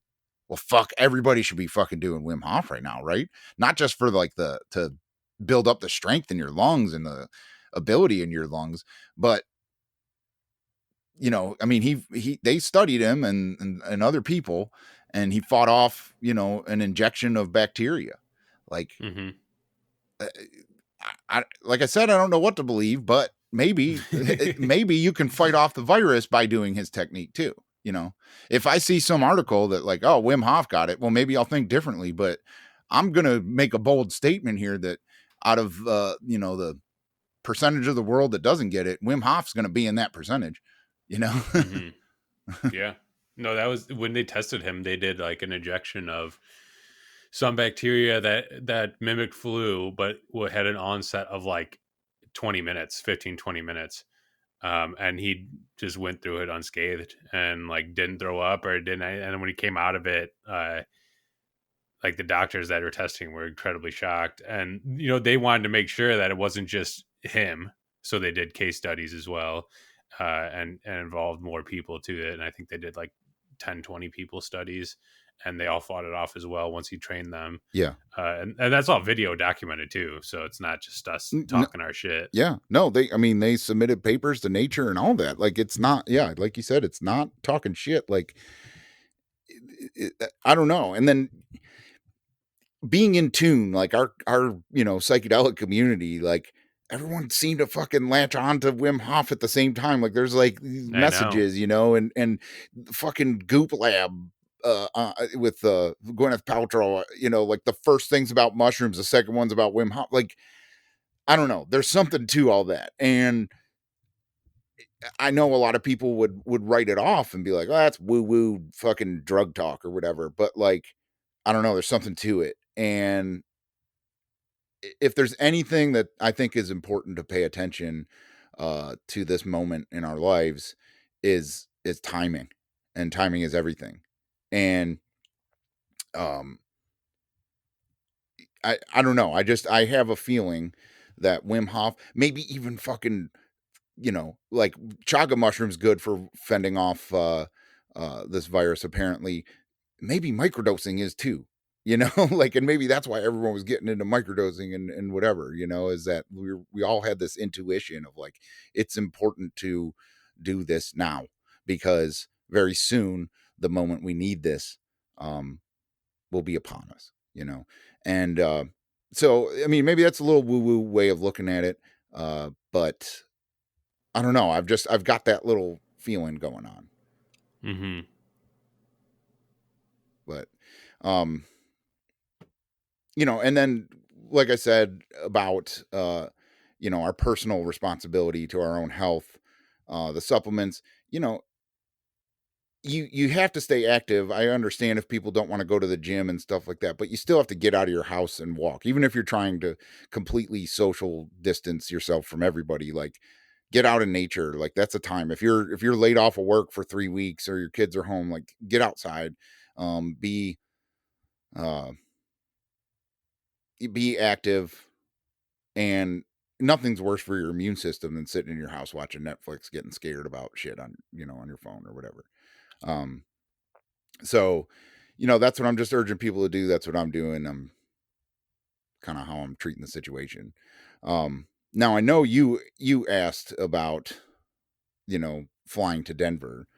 well, fuck, everybody should be fucking doing Wim Hof right now, right? Not just for like to build up the strength in your lungs and the ability in your lungs, but I mean, they studied him and other people, and he fought off, an injection of bacteria. Like, Mhm. uh, like I said, I don't know what to believe, but maybe, maybe you can fight off the virus by doing his technique too. If I see some article that like, oh, Wim Hof got it, well, maybe I'll think differently, but I'm going to make a bold statement here that out of, the percentage of the world that doesn't get it, Wim Hof's going to be in that percentage, you know? Mhm. Yeah. No, that was when they tested him, they did like an injection of some bacteria that mimicked flu, but had an onset of like 20 minutes, 15, 20 minutes. And he just went through it unscathed and like didn't throw up or didn't. And when he came out of it, like the doctors that were testing were incredibly shocked. And, they wanted to make sure that it wasn't just him. So they did case studies as well, and involved more people to it. And I think they did like 10, 20 people studies, and they all fought it off as well once he trained them. Yeah. And that's all video documented too. So it's not just us talking our shit. Yeah, no, I mean, they submitted papers to Nature and all that. Like, it's not, yeah, like you said, it's not talking shit. Like, I don't know. And then being in tune, like our psychedelic community, like everyone seemed to fucking latch on to Wim Hof at the same time. Like, there's like these I know. messages, and the fucking Goop Lab. With Gwyneth Paltrow, like the first thing's about mushrooms, the second one's about Wim Hof. Like, I don't know. There's something to all that, and I know a lot of people would write it off and be like, "Oh, that's woo woo fucking drug talk or whatever." But like, I don't know. There's something to it, and if there's anything that I think is important to pay attention to this moment in our lives, is timing, and timing is everything. And um, I don't know. I have a feeling that Wim Hof, maybe even fucking like chaga mushrooms good for fending off this virus apparently. Maybe microdosing is too. Like, and maybe that's why everyone was getting into microdosing and whatever, is that we all had this intuition of like it's important to do this now because very soon the moment we need this will be upon us, And so I mean maybe that's a little woo-woo way of looking at it. But I don't know. I've got that little feeling going on. Hmm. But um, and then like I said about our personal responsibility to our own health, the supplements, you have to stay active. I understand if people don't want to go to the gym and stuff like that, but you still have to get out of your house and walk, even if you're trying to completely social distance yourself from everybody. Like, get out in nature. Like, that's a time. If you're laid off of work for 3 weeks or your kids are home, like, get outside. Be uh, be active, and nothing's worse for your immune system than sitting in your house watching Netflix, getting scared about shit on on your phone or whatever. Um, So, that's what I'm just urging people to do. That's what I'm doing. I'm kind of how I'm treating the situation. Now I know you asked about, flying to Denver.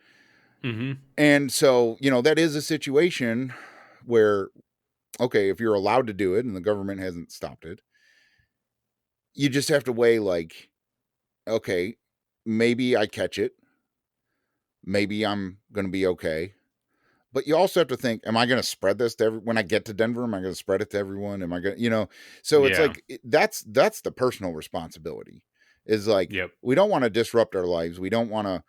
Mhm. And so, that is a situation where, okay, if you're allowed to do it and the government hasn't stopped it, you just have to weigh, like, okay, maybe I catch it. Maybe I'm going to be okay. But you also have to think, am I going to spread this to when I get to Denver? Am I going to spread it to everyone? Am I going to, so it's Yeah. like, that's the personal responsibility, is like, Yep. we don't want to disrupt our lives. We don't want to,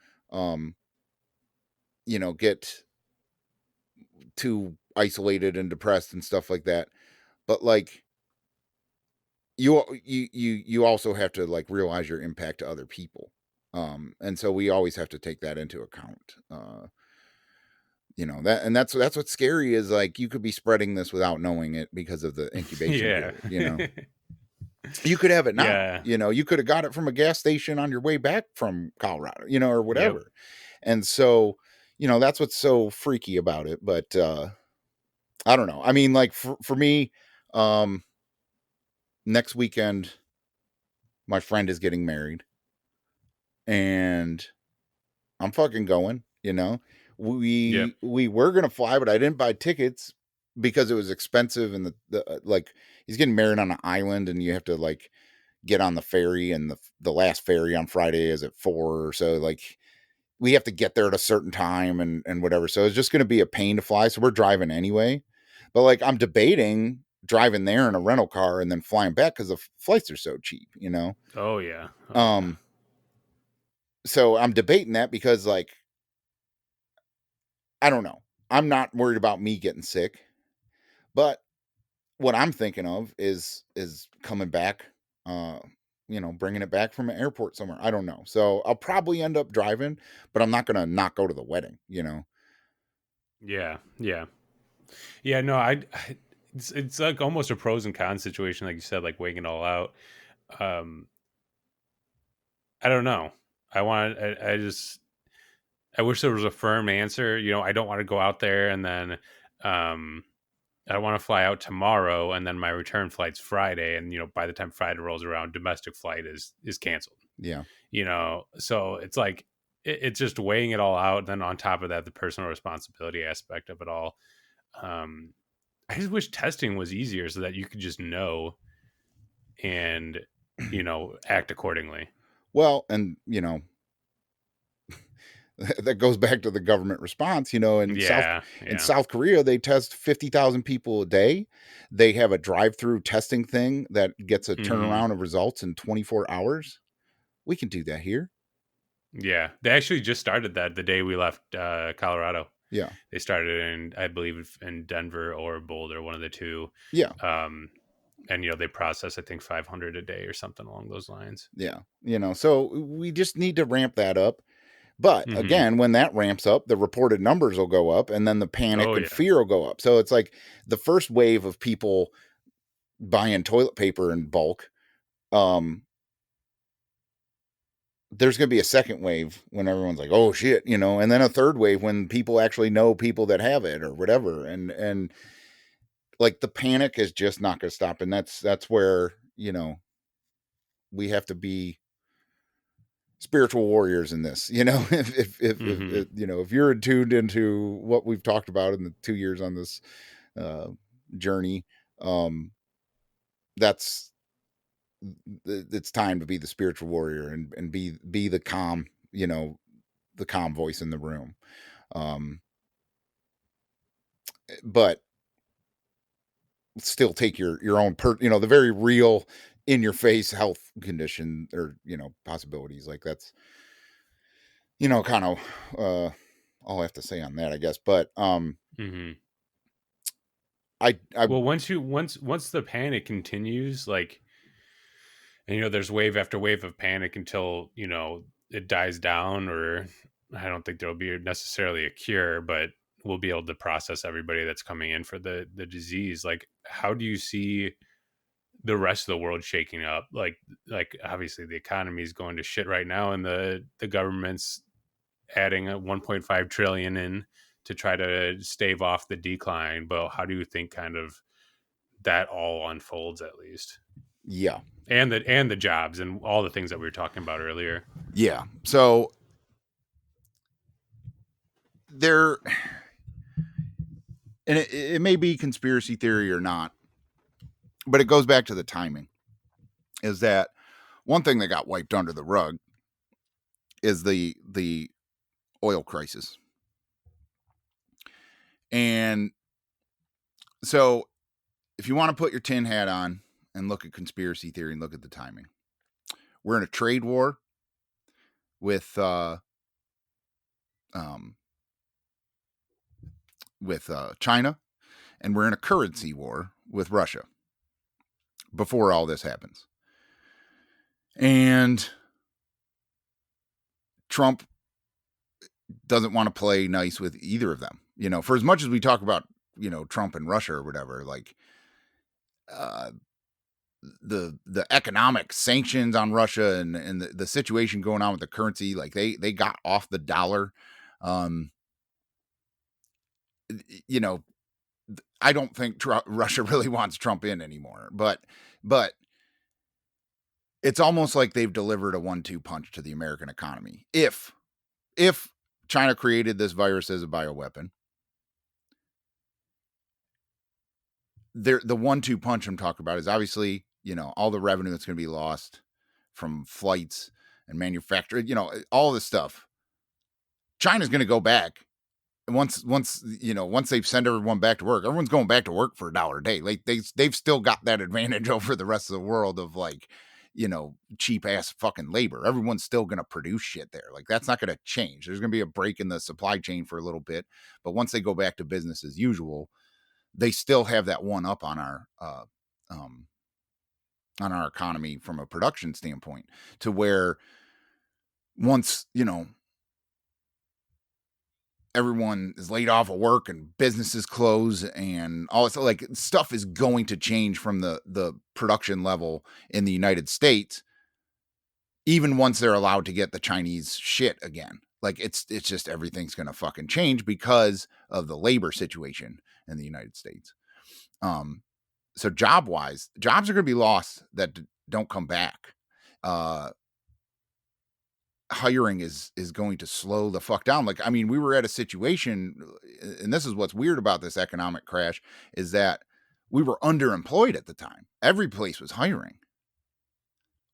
get too isolated and depressed and stuff like that. But like, you also have to, like, realize your impact to other people. And so we always have to take that into account. That's what's scary, is like, you could be spreading this without knowing it because of the incubation Yeah. period. You could have it now. Yeah. You could have got it from a gas station on your way back from Colorado, or Yep. whatever. And so, that's what's so freaky about it. But I don't know. I mean, like, for me, um next weekend my friend is getting married, and I'm fucking going. Yep. We were gonna fly, but I didn't buy tickets because it was expensive, and like, he's getting married on an island, and you have to, like, get on the ferry, and the last ferry on Friday is at 4, so, like, we have to get there at a certain time, and whatever. So it's just gonna be a pain to fly. So we're driving anyway. But, like, I'm debating driving there in a rental car and then flying back because the flights are so cheap. Oh yeah. Oh yeah. Um, so I'm debating that because, like, I don't know. I'm not worried about me getting sick, but what I'm thinking of is coming back, uh, bringing it back from an airport somewhere. I don't know. So I'll probably end up driving, but I'm not gonna not go to the wedding. Yeah. Yeah. Yeah. No, it's like almost a pros and cons situation, like you said, like weighing it all out. Um, I don't know. I just I wish there was a firm answer. I don't want to go out there and then um I want to fly out tomorrow and then my return flight's Friday, and by the time Friday rolls around, domestic flight is canceled. Yeah. So it's like it's just weighing it all out. Then on top of that, the personal responsibility aspect of it all. Um, I just wish testing was easier so that you could just know and act accordingly. Well, and that goes back to the government response. Yeah, In yeah. South Korea, they test 50,000 people a day. They have a drive-through testing thing that gets a Hmm. turnaround of results in 24 hours. We can do that here. Yeah, they actually just started that the day we left Colorado. Yeah. They started in, I believe, in Denver or Boulder, one of the two. Yeah. Um, and they process, I think, 500 a day or something along those lines. Yeah. So we just need to ramp that up. But Hmm. again, when that ramps up, the reported numbers will go up, and then the panic Oh and yeah, fear will go up. So it's like the first wave of people buying toilet paper in bulk. Um, there's going to be a second wave when everyone's like, "Oh shit," and then a third wave when people actually know people that have it or whatever. And like, the panic is just not going to stop, and that's where, we have to be spiritual warriors in this. If hmm if you're tuned into what we've talked about in the 2 years on this uh journey, um that's it's time to be the spiritual warrior, and be the calm, the calm voice in the room. um but still take your own the very real, in your face health condition, or possibilities, like, that's kind of uh all I have to say on that, I guess. But Hmm. I Well, once the panic continues, like, and there's wave after wave of panic until it dies down, or I don't think there'll be necessarily a cure, but we'll be able to process everybody that's coming in for the disease. Like, how do you see the rest of the world shaking up? Like obviously the economy is going to shit right now, and the government's adding a 1.5 trillion in to try to stave off the decline. But how do you think kind of that all unfolds, at least, yeah, and the jobs and all the things that we were talking about earlier? yeah. So there, and it may be conspiracy theory or not, but it goes back to the timing. Is that one thing that got wiped under the rug? Is the oil crisis, and so if you want to put your tin hat on and look at conspiracy theory and look at the timing, we're in a trade war with um, China, and we're in a currency war with Russia before all this happens. And Trump doesn't want to play nice with either of them. For as much as we talk about, Trump and Russia or whatever, like uh, the economic sanctions on Russia and the situation going on with the currency, like they got off the dollar. Um, you know, I don't think Russia really wants Trump in anymore, but it's almost like they've delivered a 1-2 punch to the American economy. If China created this virus as a bioweapon, the 1-2 punch I'm talking about is obviously, all the revenue that's going to be lost from flights and manufacturing, all this stuff. China's going to go back. And once they've sent everyone back to work, everyone's going back to work for $1 a day. Like they've still got that advantage over the rest of the world of, like, cheap ass fucking labor. Everyone's still going to produce shit there. Like that's not going to change. There's going to be a break in the supply chain for a little bit, but once they go back to business as usual, they still have that one up um, on our economy from a production standpoint, to where once, everyone is laid off of work and businesses close and all this, like, stuff is going to change from the production level in the United States, even once they're allowed to get the Chinese shit again. Like it's just everything's going to fucking change because of the labor situation in the United States. So job wise, jobs are going to be lost that don't come back. Uh, Hiring is going to slow the fuck down. Like, I mean, we were at a situation, and this is what's weird about this economic crash, is that we were underemployed at the time. Every place was hiring.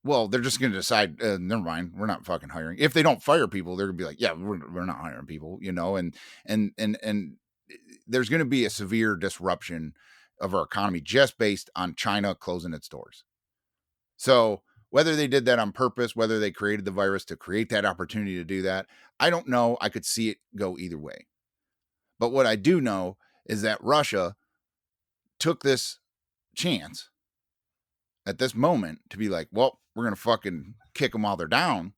Well, they're just going to decide, never mind, we're not fucking hiring. If they don't fire people, they're going to be like, yeah, we're not hiring people, and there's going to be a severe disruption of our economy just based on China closing its doors. So whether they did that on purpose, whether they created the virus to create that opportunity to do that, I don't know. I could see it go either way. But what I do know is that Russia took this chance at this moment to be like, well, we're going to fucking kick them while they're down.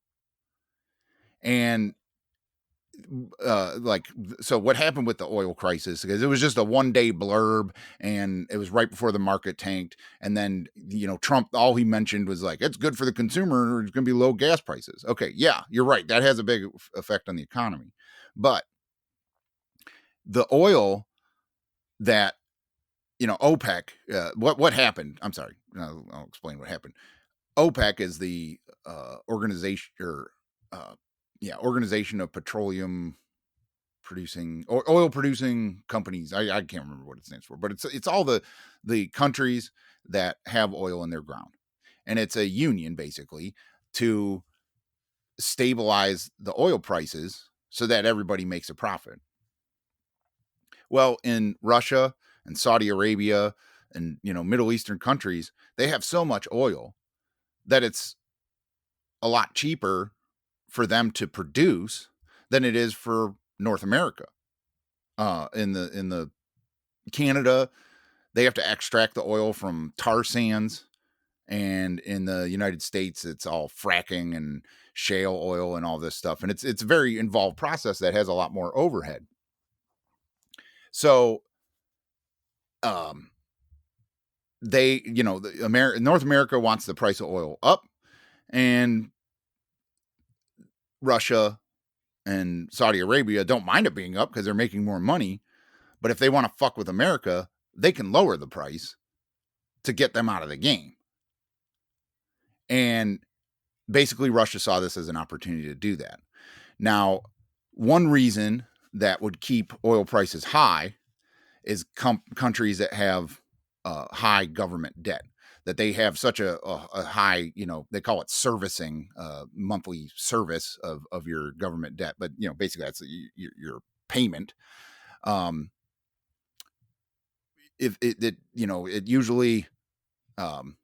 And like, so what happened with the oil crisis, because it was just a 1-day blurb and it was right before the market tanked, and then Trump, all he mentioned was like, it's good for the consumer, it's going to be low gas prices. Okay, yeah, you're right, that has a big effect on the economy. But the oil that OPEC, what happened, I'm sorry, I'll explain what happened. OPEC is the organization, or organization of petroleum producing or oil producing companies. I can't remember what it stands for, but it's all the countries that have oil in their ground, and it's a union basically to stabilize the oil prices so that everybody makes a profit. Well, in Russia and Saudi Arabia and Middle Eastern countries, they have so much oil that it's a lot cheaper for them to produce than it is for North America. In the Canada, they have to extract the oil from tar sands, and in the United States, it's all fracking and shale oil and all this stuff, and it's a very involved process that has a lot more overhead. So, um, they, North America wants the price of oil up, and Russia and Saudi Arabia don't mind it being up because they're making more money. But if they want to fuck with America, they can lower the price to get them out of the game. And basically, Russia saw this as an opportunity to do that. Now, one reason that would keep oil prices high is countries that have high government debt, that they have such a high, they call it servicing, monthly service of your government debt. But, basically that's your payment. If it usually, the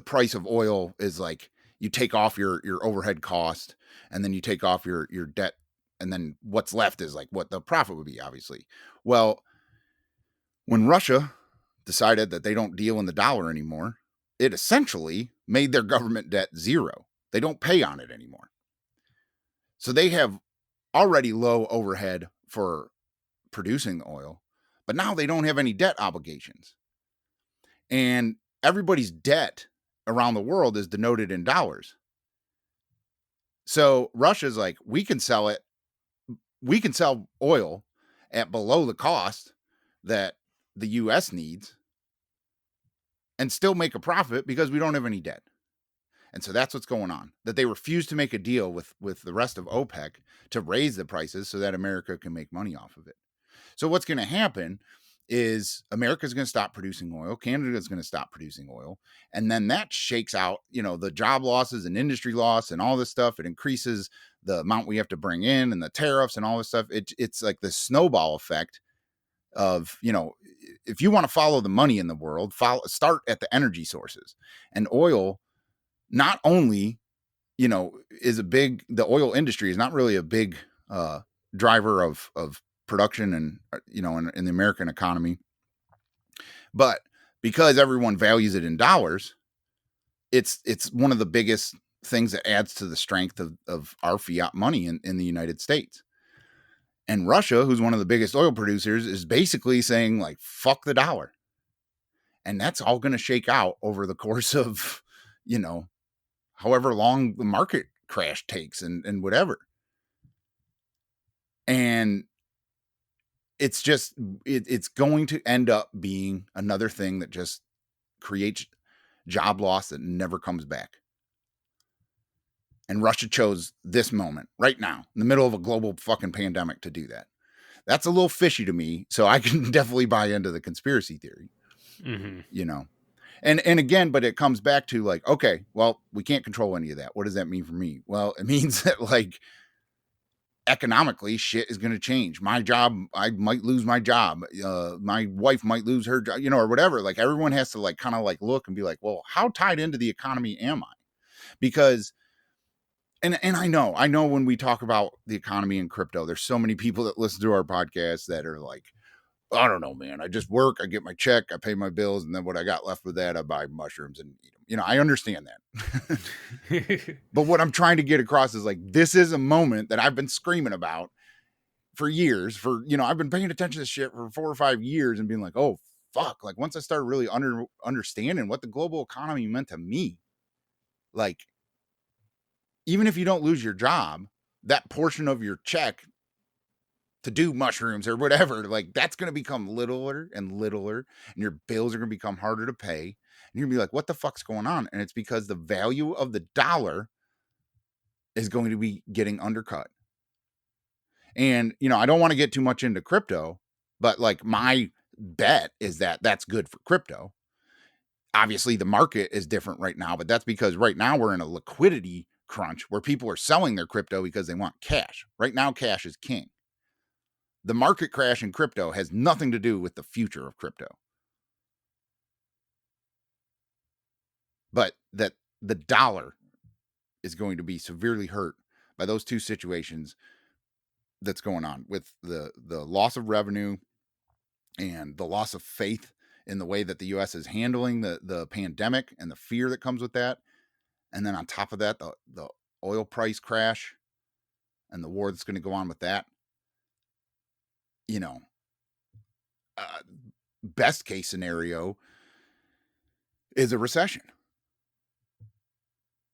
price of oil is like, you take off your overhead cost, and then you take off your debt, and then what's left is like what the profit would be, obviously. Well, when Russia decided that they don't deal in the dollar anymore, it essentially made their government debt zero. They don't pay on it anymore. So they have already low overhead for producing the oil, but now they don't have any debt obligations. And everybody's debt around the world is denoted in dollars. So Russia's like, we can sell oil at below the cost that the US needs and still make a profit because we don't have any debt. And so that's what's going on, that they refuse to make a deal with the rest of OPEC to raise the prices so that America can make money off of it. So what's going to happen is America's going to stop producing oil. Canada's going to stop producing oil. And then that shakes out, the job losses and industry loss and all this stuff. It increases the amount we have to bring in and the tariffs and all this stuff. It's like the snowball effect of, if you want to follow the money in the world, start at the energy sources. And oil, not only, the oil industry is not really a big driver of production and, in the American economy, but because everyone values it in dollars, it's one of the biggest things that adds to the strength of our fiat money in the United States. And Russia, who's one of the biggest oil producers, is basically saying, like, fuck the dollar. And that's all going to shake out over the course of, however long the market crash takes and whatever. And it's just, it's going to end up being another thing that just creates job loss that never comes back. And Russia chose this moment right now, in the middle of a global fucking pandemic, to do that. That's a little fishy to me. So I can definitely buy into the conspiracy theory, And again, but it comes back to like, okay, well, we can't control any of that. What does that mean for me? Well, it means that, like, economically, shit is going to change. My job, I might lose my job. My wife might lose her job, or whatever. Like, everyone has to, like, kind of like look and be like, well, how tied into the economy am I? Because, and I know when we talk about the economy and crypto, there's so many people that listen to our podcast that are like, I don't know, man. I just work, I get my check, I pay my bills, and then what I got left with that, I buy mushrooms and eat them. I understand that. But what I'm trying to get across is, like, this is a moment that I've been screaming about for years. I've been paying attention to this shit for 4 or 5 years and being like, oh, fuck. Like, once I started really understanding what the global economy meant to me, like, even if you don't lose your job, that portion of your check to do mushrooms or whatever, like, that's going to become littler and littler, and your bills are going to become harder to pay. And you're going to be like, what the fuck's going on? And it's because the value of the dollar is going to be getting undercut. And, I don't want to get too much into crypto, but, like, my bet is that that's good for crypto. Obviously, the market is different right now, but that's because right now we're in a liquidity crunch where people are selling their crypto because they want cash. Right now, cash is king. The market crash in crypto has nothing to do with the future of crypto. But that the dollar is going to be severely hurt by those two situations that's going on with the loss of revenue and the loss of faith in the way that the US is handling the pandemic and the fear that comes with that. And then on top of that, the oil price crash and the war that's going to go on with that. You know, uh, best case scenario is a recession.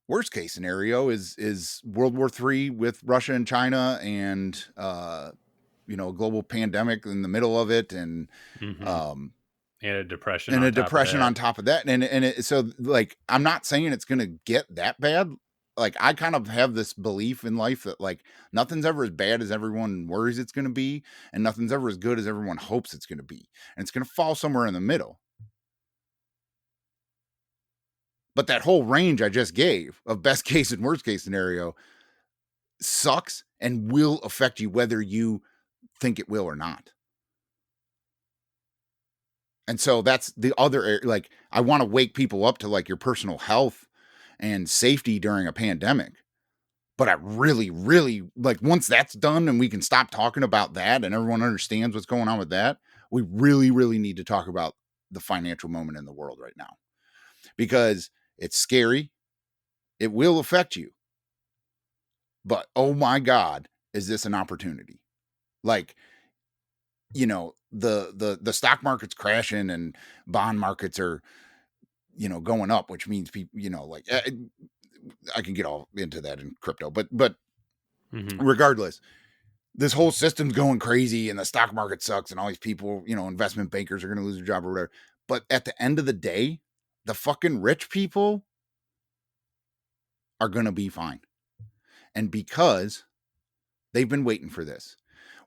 Worst case scenario is World War III with Russia and China, and a global pandemic in the middle of it, and Mm-hmm. And a depression and on a top of depression that. on top of that. So like, I'm not saying it's going to get that bad. Like, I kind of have this belief in life that like nothing's ever as bad as everyone worries it's going to be, and nothing's ever as good as everyone hopes it's going to be, and it's going to fall somewhere in the middle. But that whole range I just gave of best case and worst case scenario sucks and will affect you whether you think it will or not. And so that's the other, like, I want to wake people up to like your personal health and safety during a pandemic. But I really, really like, once that's done and we can stop talking about that and everyone understands what's going on with that, we really, really need to talk about the financial moment in the world right now, because it's scary. It will affect you. But oh my God, is this an opportunity? Like, the stock market's crashing and bond markets are, going up, which means people, like, I can get all into that in crypto, but Mm-hmm. regardless, this whole system's going crazy and the stock market sucks and all these people, investment bankers are going to lose their job or whatever. But at the end of the day, the fucking rich people are going to be fine. And because they've been waiting for this,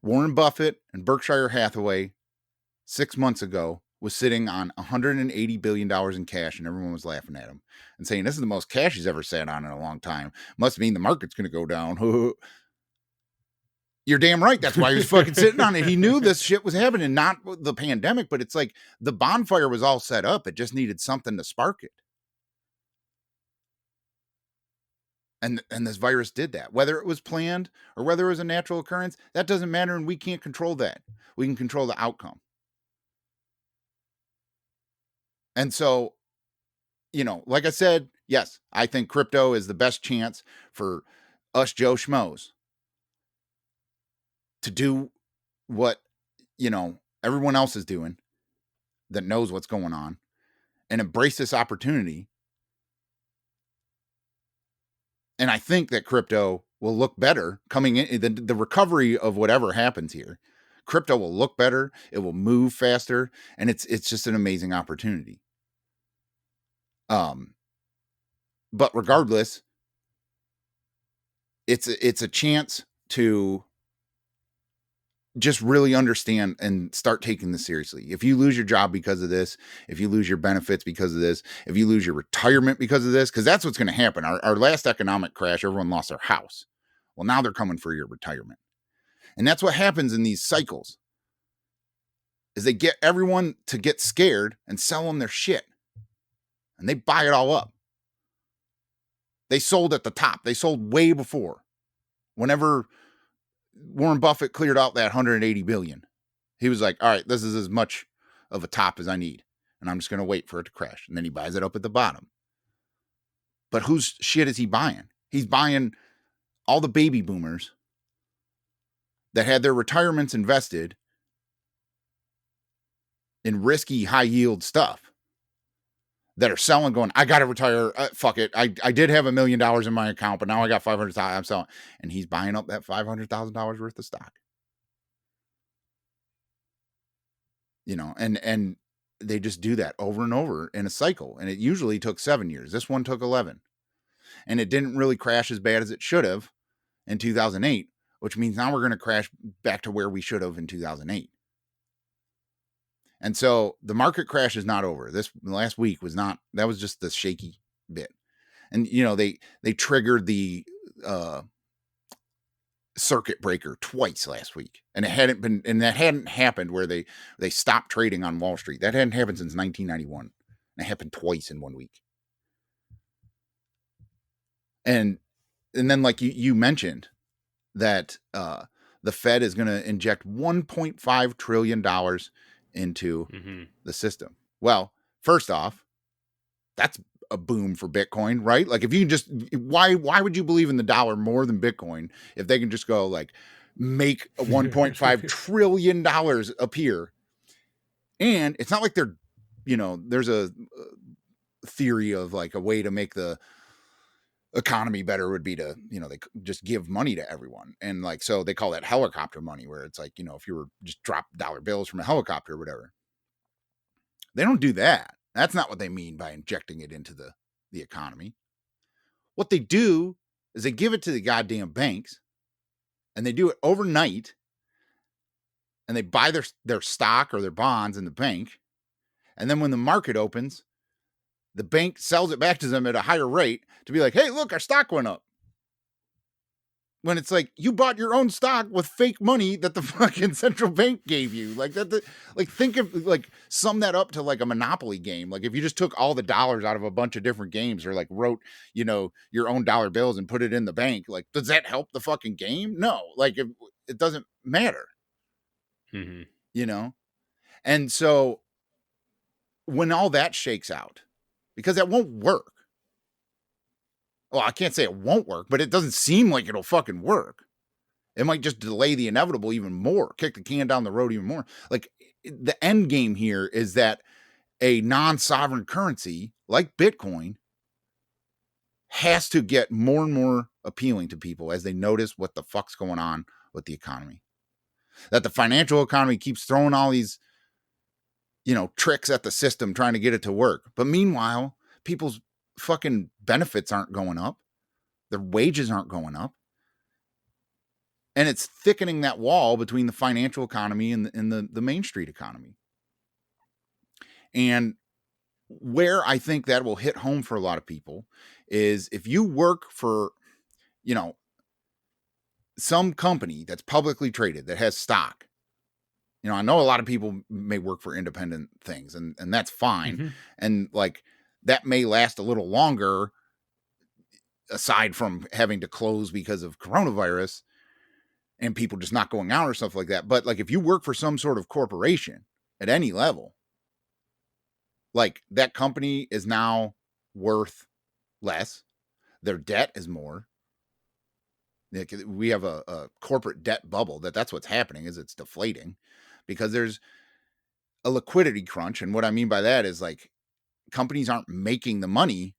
Warren Buffett and Berkshire Hathaway 6 months ago was sitting on $180 billion in cash, and everyone was laughing at him and saying, this is the most cash he's ever sat on in a long time. Must mean the market's going to go down. You're damn right. That's why he was fucking sitting on it. He knew this shit was happening, not the pandemic, but it's like the bonfire was all set up. It just needed something to spark it. And this virus did that. Whether it was planned or whether it was a natural occurrence, that doesn't matter, and we can't control that. We can control the outcome. And so, like I said, yes, I think crypto is the best chance for us Joe Schmoes to do what, everyone else is doing that knows what's going on, and embrace this opportunity. And I think that crypto will look better coming in the recovery of whatever happens here. Crypto will look better. It will move faster, and it's just an amazing opportunity. But regardless, it's a chance to just really understand and start taking this seriously. If you lose your job because of this, if you lose your benefits because of this, if you lose your retirement because of this, because that's what's going to happen. Our last economic crash, everyone lost their house. Well, now they're coming for your retirement. And that's what happens in these cycles, is they get everyone to get scared and sell them their shit. And they buy it all up. They sold at the top. They sold way before. Whenever Warren Buffett cleared out that 180 billion, he was like, all right, this is as much of a top as I need, and I'm just going to wait for it to crash. And then he buys it up at the bottom. But whose shit is he buying? He's buying all the baby boomers that had their retirements invested in risky, high yield stuff, that are selling, going, I got to retire. Fuck it. I did have $1 million in my account, but now I got 500,000. I'm selling. And he's buying up that $500,000 worth of stock. And they just do that over and over in a cycle. And it usually took 7 years. This one took 11. And it didn't really crash as bad as it should have in 2008, which means now we're going to crash back to where we should have in 2008. And so the market crash is not over. This last week was not, that was just the shaky bit. And, they triggered the circuit breaker twice last week. And that hadn't happened where they stopped trading on Wall Street. That hadn't happened since 1991. And it happened twice in 1 week. And then, like you mentioned, that the Fed is going to inject $1.5 trillion into the system. Well, first off, that's a boom for Bitcoin, right? Like if you just, why would you believe in the dollar more than Bitcoin if they can just go like make a $1.5 trillion appear? And it's not like they're, there's a theory of like a way to make the economy better would be to, they just give money to everyone. And like, so they call that helicopter money, where it's like, if you were just drop dollar bills from a helicopter or whatever. They don't do that. That's not what they mean by injecting it into the economy. What they do is they give it to the goddamn banks, and they do it overnight, and they buy their stock or their bonds in the bank. And then when the market opens, the bank sells it back to them at a higher rate to be like, hey, look, our stock went up. When it's like, you bought your own stock with fake money that the fucking central bank gave you. Like that, like think of like sum that up to like a Monopoly game. Like if you just took all the dollars out of a bunch of different games, or like wrote, your own dollar bills and put it in the bank, like, does that help the fucking game? No, like it doesn't matter, And so when all that shakes out, because that won't work. Well, I can't say it won't work, but it doesn't seem like it'll fucking work. It might just delay the inevitable even more, kick the can down the road even more. Like the end game here is that a non-sovereign currency like Bitcoin has to get more and more appealing to people as they notice what the fuck's going on with the economy. That the financial economy keeps throwing all these, tricks at the system trying to get it to work. But meanwhile, people's fucking benefits aren't going up. Their wages aren't going up. And it's thickening that wall between the financial economy and the Main Street economy. And where I think that will hit home for a lot of people is if you work for, some company that's publicly traded that has stock. I know a lot of people may work for independent things, and that's fine. And like that may last a little longer, aside from having to close because of coronavirus and people just not going out or stuff like that. But like if you work for some sort of corporation at any level, like that company is now worth less. Their debt is more. We have a corporate debt bubble that's what's happening, is it's deflating because there's a liquidity crunch. And what I mean by that is like companies aren't making the money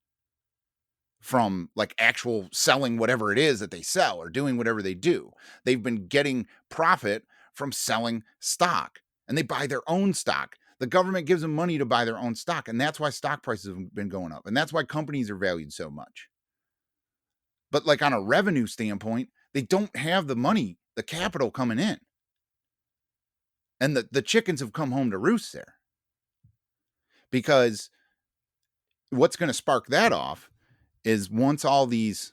from like actual selling whatever it is that they sell or doing whatever they do. They've been getting profit from selling stock, and they buy their own stock. The government gives them money to buy their own stock, and that's why stock prices have been going up, and that's why companies are valued so much. But like on a revenue standpoint, they don't have the money, the capital coming in. And the chickens have come home to roost there. Because what's going to spark that off is once all these,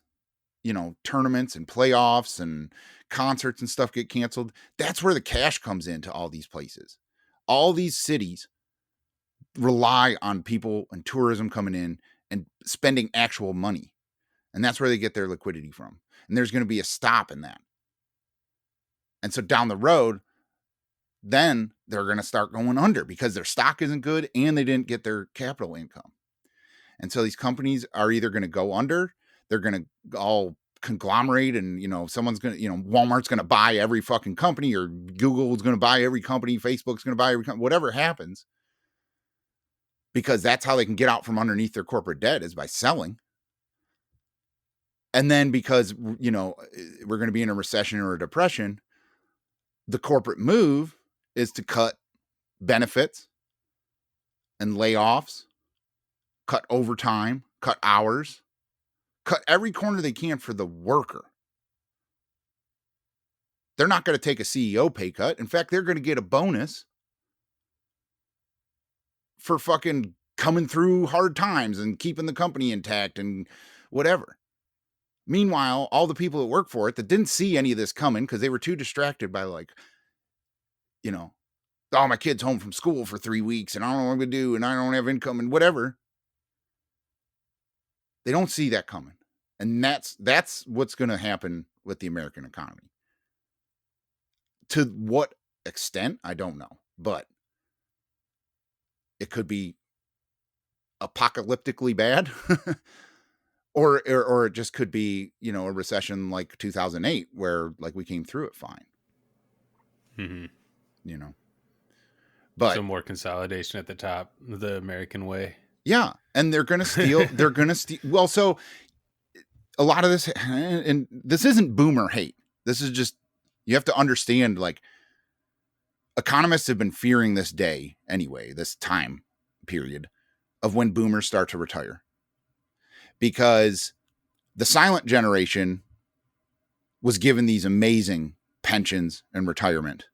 tournaments and playoffs and concerts and stuff get canceled, that's where the cash comes into all these places. All these cities rely on people and tourism coming in and spending actual money. And that's where they get their liquidity from. And there's going to be a stop in that. And so down the road, then they're going to start going under because their stock isn't good and they didn't get their capital income. And so these companies are either going to go under, they're going to all conglomerate, and, someone's going to, Walmart's going to buy every fucking company, or Google's going to buy every company, Facebook's going to buy every company, whatever happens, because that's how they can get out from underneath their corporate debt, is by selling. And then because, we're going to be in a recession or a depression, the corporate move is to cut benefits and layoffs, cut overtime, cut hours, cut every corner they can for the worker. They're not going to take a CEO pay cut. In fact, they're going to get a bonus for fucking coming through hard times and keeping the company intact and whatever. Meanwhile, all the people that work for it that didn't see any of this coming because they were too distracted by like, oh, my kid's home from school for 3 weeks and I don't know what I'm going to do and I don't have income and whatever. They don't see that coming. And that's what's going to happen with the American economy. To what extent, I don't know, but it could be apocalyptically bad. Or it just could be, a recession like 2008 where like we came through it fine, Mm-hmm. you know. So But more consolidation at the top, the American way. yeah, and they're going to steal well, so a lot of this, and this isn't boomer hate. This is just, you have to understand, like, economists have been fearing this day anyway, this time period of when boomers start to retire, because the silent generation was given these amazing pensions and retirement,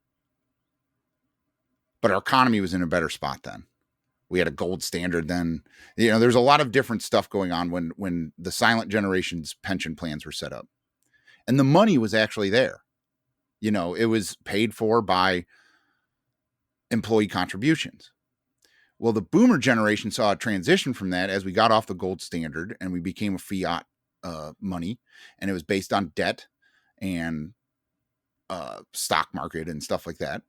but our economy was in a better spot then. We had a gold standard then. There's a lot of different stuff going on when the silent generation's pension plans were set up, and the money was actually there. It was paid for by employee contributions. Well, the boomer generation saw a transition from that as we got off the gold standard and we became a fiat money, and it was based on debt and stock market and stuff like that.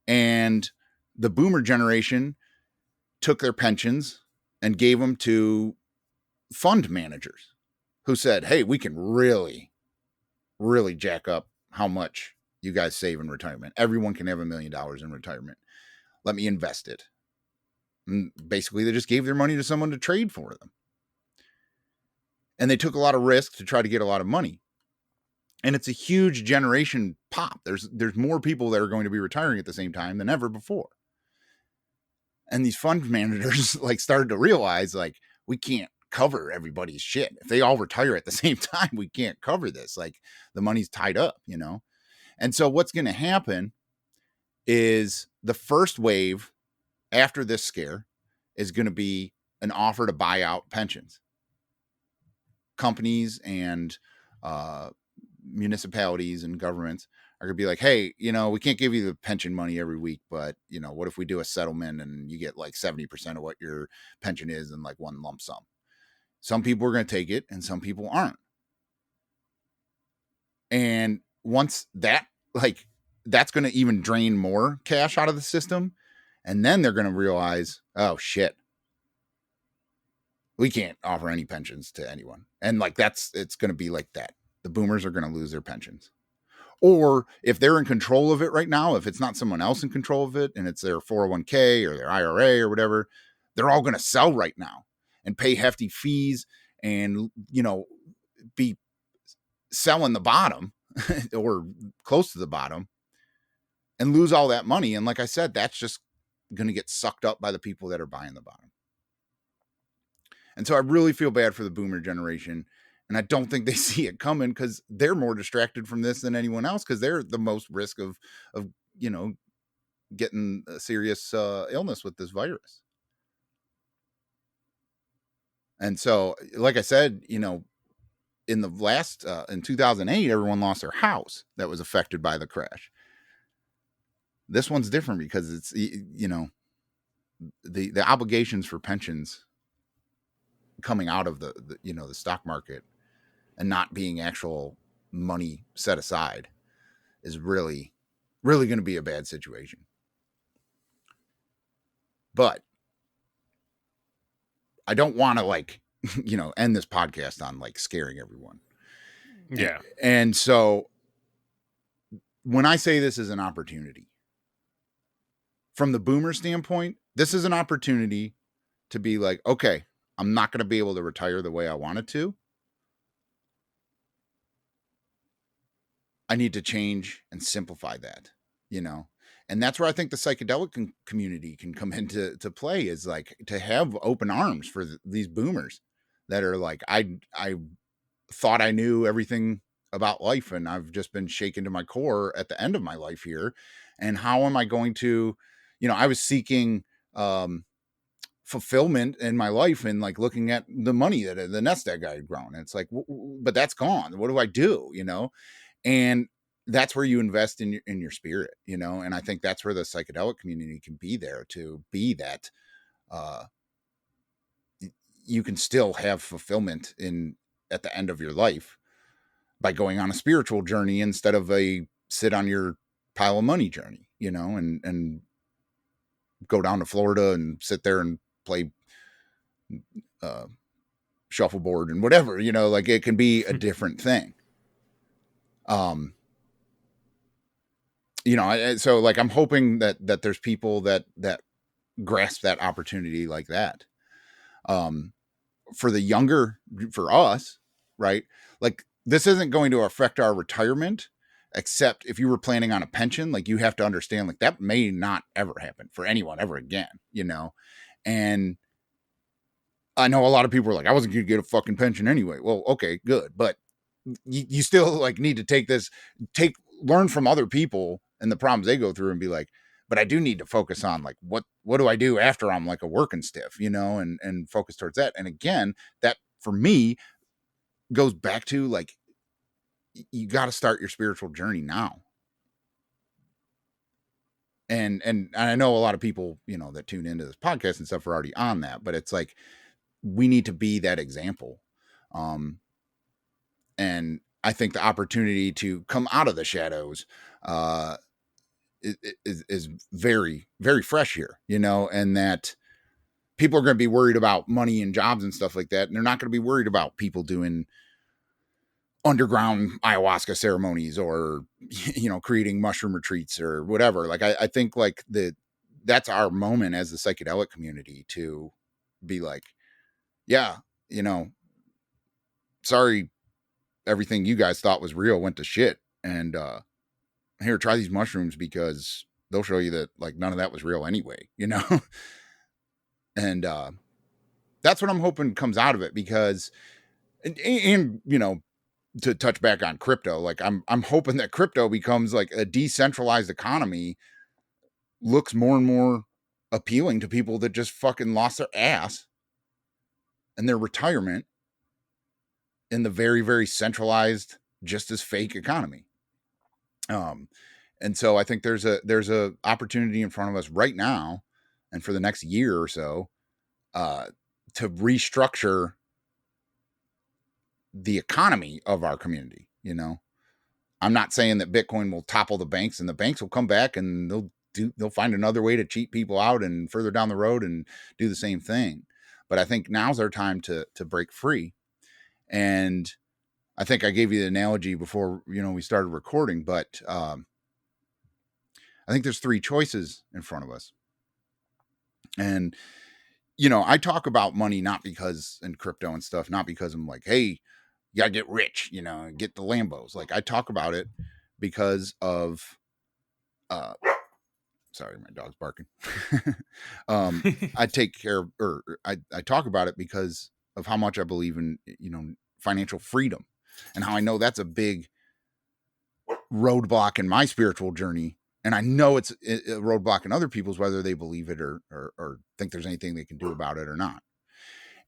And the boomer generation took their pensions and gave them to fund managers who said, hey, we can really, really jack up how much you guys save in retirement. Everyone can have $1 million in retirement. Let me invest it. And basically, they just gave their money to someone to trade for them. And they took a lot of risk to try to get a lot of money. And it's a huge generation pop. There's more people that are going to be retiring at the same time than ever before. And these fund managers like started to realize, like, we can't cover everybody's shit. If they all retire at the same time, we can't cover this. Like, the money's tied up, And so what's going to happen is the first wave after this scare is going to be an offer to buy out pensions. Companies and municipalities and governments are going to be like, hey, we can't give you the pension money every week, but, what if we do a settlement and you get like 70% of what your pension is in like one lump sum? Some people are going to take it and some people aren't. And once that's going to even drain more cash out of the system. And then they're going to realize, oh shit, we can't offer any pensions to anyone. And like, it's going to be like that. The boomers are going to lose their pensions. Or if they're in control of it right now, if it's not someone else in control of it and it's their 401k or their IRA or whatever, they're all going to sell right now and pay hefty fees and, be selling the bottom or close to the bottom and lose all that money. And like I said, that's just going to get sucked up by the people that are buying the bottom. And so I really feel bad for the boomer generation. And I don't think they see it coming because they're more distracted from this than anyone else, because they're the most risk of getting a serious illness with this virus. And so, like I said, in the last, in 2008, everyone lost their house that was affected by the crash. This one's different because it's, the obligations for pensions coming out of the stock market and not being actual money set aside is really, really going to be a bad situation. But I don't want to end this podcast on like scaring everyone. Yeah. And so when I say this is an opportunity, from the boomer standpoint, this is an opportunity to be like, okay, I'm not going to be able to retire the way I wanted to. I need to change and simplify that, and that's where I think the psychedelic community can come into play, is like to have open arms for these boomers that are like, I thought I knew everything about life and I've just been shaken to my core at the end of my life here. And how am I going to, I was seeking fulfillment in my life and like looking at the money that the nest egg I had grown. And it's like, but that's gone. What do I do? And that's where you invest in your spirit, and I think that's where the psychedelic community can be there to be that. You can still have fulfillment at the end of your life by going on a spiritual journey instead of a sit on your pile of money journey, and go down to Florida and sit there and play shuffleboard and whatever, like it can be a different thing. So like I'm hoping that there's people that grasp that opportunity like that. For the younger, for us, right? Like this isn't going to affect our retirement, except if you were planning on a pension, like you have to understand like that may not ever happen for anyone ever again, and I know a lot of people are like, I wasn't going to get a fucking pension anyway. Well, okay, good. But you still like need to learn from other people and the problems they go through and be like, but I do need to focus on like, what do I do after I'm like a working stiff, and focus towards that. And again, that for me goes back to like, you got to start your spiritual journey now. And I know a lot of people, that tune into this podcast and stuff are already on that, but it's like, we need to be that example. And I think the opportunity to come out of the shadows is very, very fresh here, and that people are going to be worried about money and jobs and stuff like that. And they're not going to be worried about people doing underground ayahuasca ceremonies or, creating mushroom retreats or whatever. Like, I think like that's our moment as the psychedelic community to be like, yeah, sorry, everything you guys thought was real went to shit. And here, try these mushrooms because they'll show you that like none of that was real anyway, and that's what I'm hoping comes out of it, because and to touch back on crypto, like I'm hoping that crypto becomes like a decentralized economy, looks more and more appealing to people that just fucking lost their ass and their retirement in the very, very centralized, just as fake economy. And so I think there's a opportunity in front of us right now and for the next year or so to restructure the economy of our community. I'm not saying that Bitcoin will topple the banks and the banks will come back and they'll find another way to cheat people out and further down the road and do the same thing. But I think now's our time to break free. And I think I gave you the analogy before, we started recording, but I think there's three choices in front of us. And, I talk about money, not because in crypto and stuff, not because I'm like, hey, you gotta get rich, get the Lambos. Like I talk about it because of, sorry, my dog's barking. I take care of, or I talk about it because of how much I believe in, financial freedom, and how I know that's a big roadblock in my spiritual journey. And I know it's a roadblock in other people's, whether they believe it or think there's anything they can do about it or not.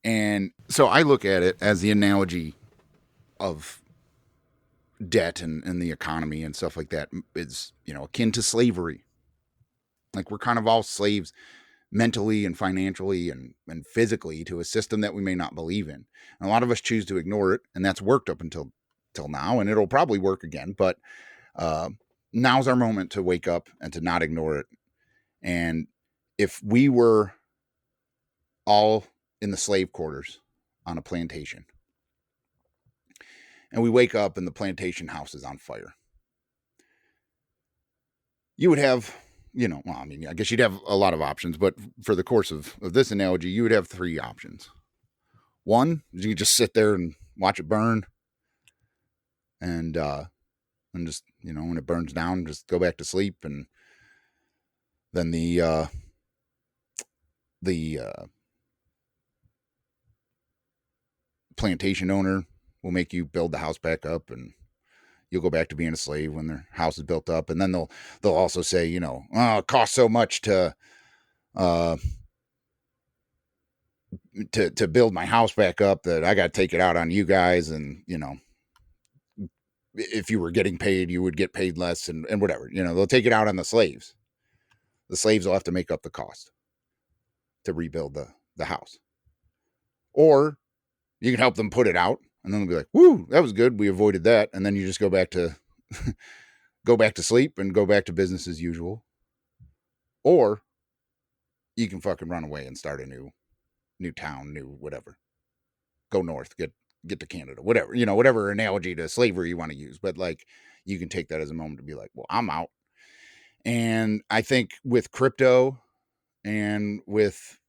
And so I look at it as the analogy of debt and the economy and stuff like that is, akin to slavery. Like we're kind of all slaves mentally and financially and physically to a system that we may not believe in. And a lot of us choose to ignore it. And that's worked up until now. And it'll probably work again. But now's our moment to wake up and to not ignore it. And if we were all in the slave quarters on a plantation and we wake up and the plantation house is on fire, you would have, I guess you'd have a lot of options, but for the course of this analogy, you would have three options. One is you just sit there and watch it burn and just, when it burns down, just go back to sleep. And then the plantation owner will make you build the house back up, and you'll go back to being a slave when their house is built up. And then they'll also say, it costs so much to build my house back up that I got to take it out on you guys. And, if you were getting paid, you would get paid less and whatever, they'll take it out on the slaves. The slaves will have to make up the cost to rebuild the house. Or you can help them put it out, and then they'll be like, woo, that was good. We avoided that. And then you just go back go back to sleep and go back to business as usual, or you can fucking run away and start a new town, new whatever. Go north, get to Canada, whatever, whatever analogy to slavery you want to use. But like, you can take that as a moment to be like, well, I'm out. And I think with crypto and with,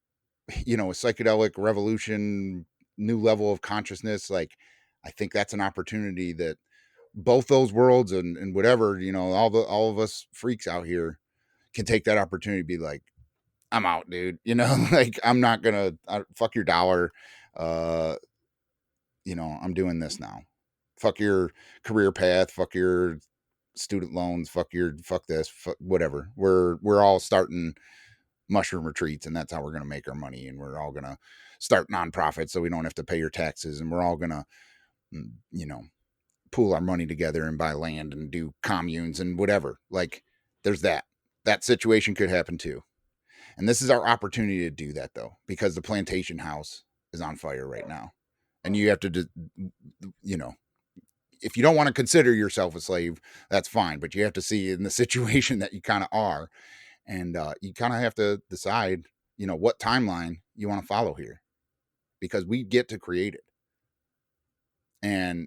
a psychedelic revolution, new level of consciousness, like, I think that's an opportunity that both those worlds and whatever, all of us freaks out here can take that opportunity to be like, I'm out, dude. Like, I'm not gonna fuck your dollar. I'm doing this now. Fuck your career path. Fuck your student loans. Fuck this. Fuck whatever. We're all starting mushroom retreats, and that's how we're gonna make our money. And we're all gonna start nonprofits so we don't have to pay your taxes. And we're all gonna, pool our money together and buy land and do communes and whatever. Like, there's that situation could happen too. And this is our opportunity to do that, though, because the plantation house is on fire right now. And you have to, if you don't want to consider yourself a slave, that's fine. But you have to see in the situation that you kind of are. And you kind of have to decide, what timeline you want to follow here, because we get to create it. And,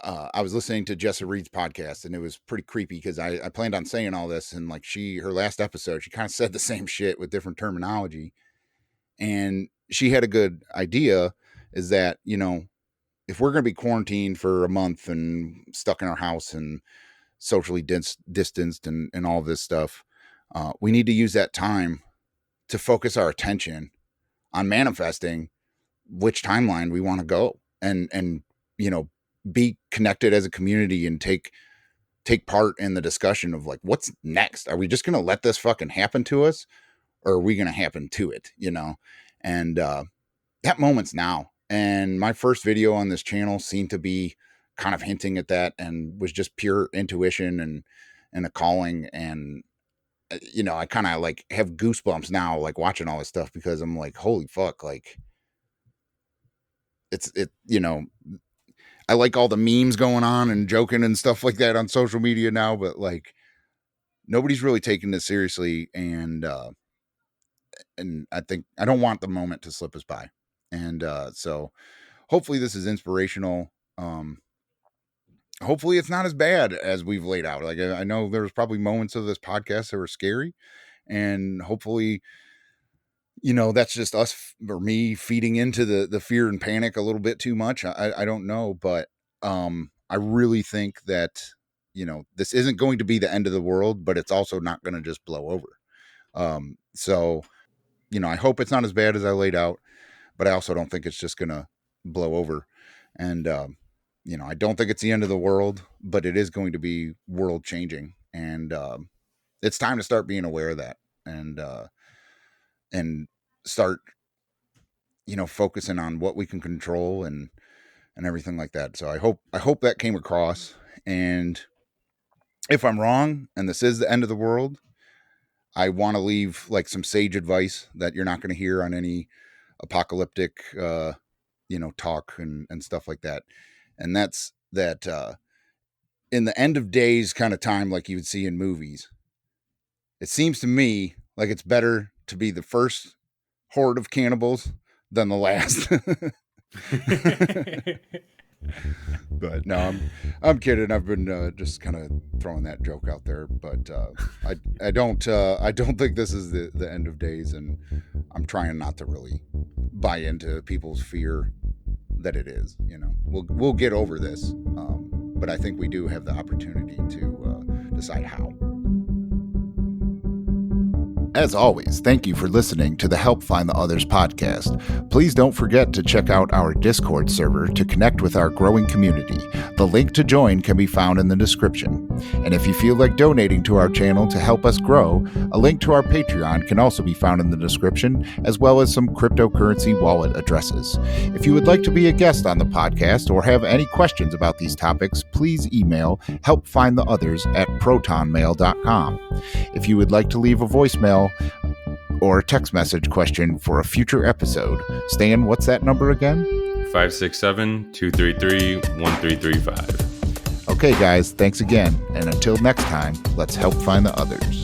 I was listening to Jessa Reed's podcast, and it was pretty creepy because I planned on saying all this, and like her last episode, she kind of said the same shit with different terminology. And she had a good idea, is that, if we're going to be quarantined for a month and stuck in our house and socially distanced and all this stuff, we need to use that time to focus our attention on manifesting which timeline we want to go and be connected as a community and take part in the discussion of like, what's next? Are we just going to let this fucking happen to us, or are we going to happen to it? And that moment's now. And my first video on this channel seemed to be kind of hinting at that, and was just pure intuition and a calling. And, I kind of like have goosebumps now, like watching all this stuff, because I'm like, holy fuck. Like, I like all the memes going on and joking and stuff like that on social media now, but like, nobody's really taking this seriously. And I think I don't want the moment to slip us by. And so hopefully this is inspirational. Hopefully it's not as bad as we've laid out. Like, I know there was probably moments of this podcast that were scary, and hopefully, that's just us or me feeding into the fear and panic a little bit too much. I don't know, but I really think that, this isn't going to be the end of the world, but it's also not going to just blow over. So, I hope it's not as bad as I laid out, but I also don't think it's just going to blow over. And, I don't think it's the end of the world, but it is going to be world changing. And it's time to start being aware of that. And start, focusing on what we can control and everything like that. So I hope that came across. And if I'm wrong and this is the end of the world, I want to leave like some sage advice that you're not going to hear on any apocalyptic, talk and stuff like that. And that's that, in the end of days kind of time, like you would see in movies, it seems to me like it's better to be the first horde of cannibals than the last. But no, I'm kidding. I've been just kind of throwing that joke out there, but I don't think this is the end of days, and I'm trying not to really buy into people's fear that it is. We'll get over this, but I think we do have the opportunity to decide how. As always, thank you for listening to the Help Find the Others podcast. Please don't forget to check out our Discord server to connect with our growing community. The link to join can be found in the description. And if you feel like donating to our channel to help us grow, a link to our Patreon can also be found in the description, as well as some cryptocurrency wallet addresses. If you would like to be a guest on the podcast or have any questions about these topics, please email helpfindtheothers@protonmail.com. If you would like to leave a voicemail or a text message question for a future episode, Stan, what's that number again? 567-233-1335. Okay, guys, thanks again. And until next time, let's help find the others.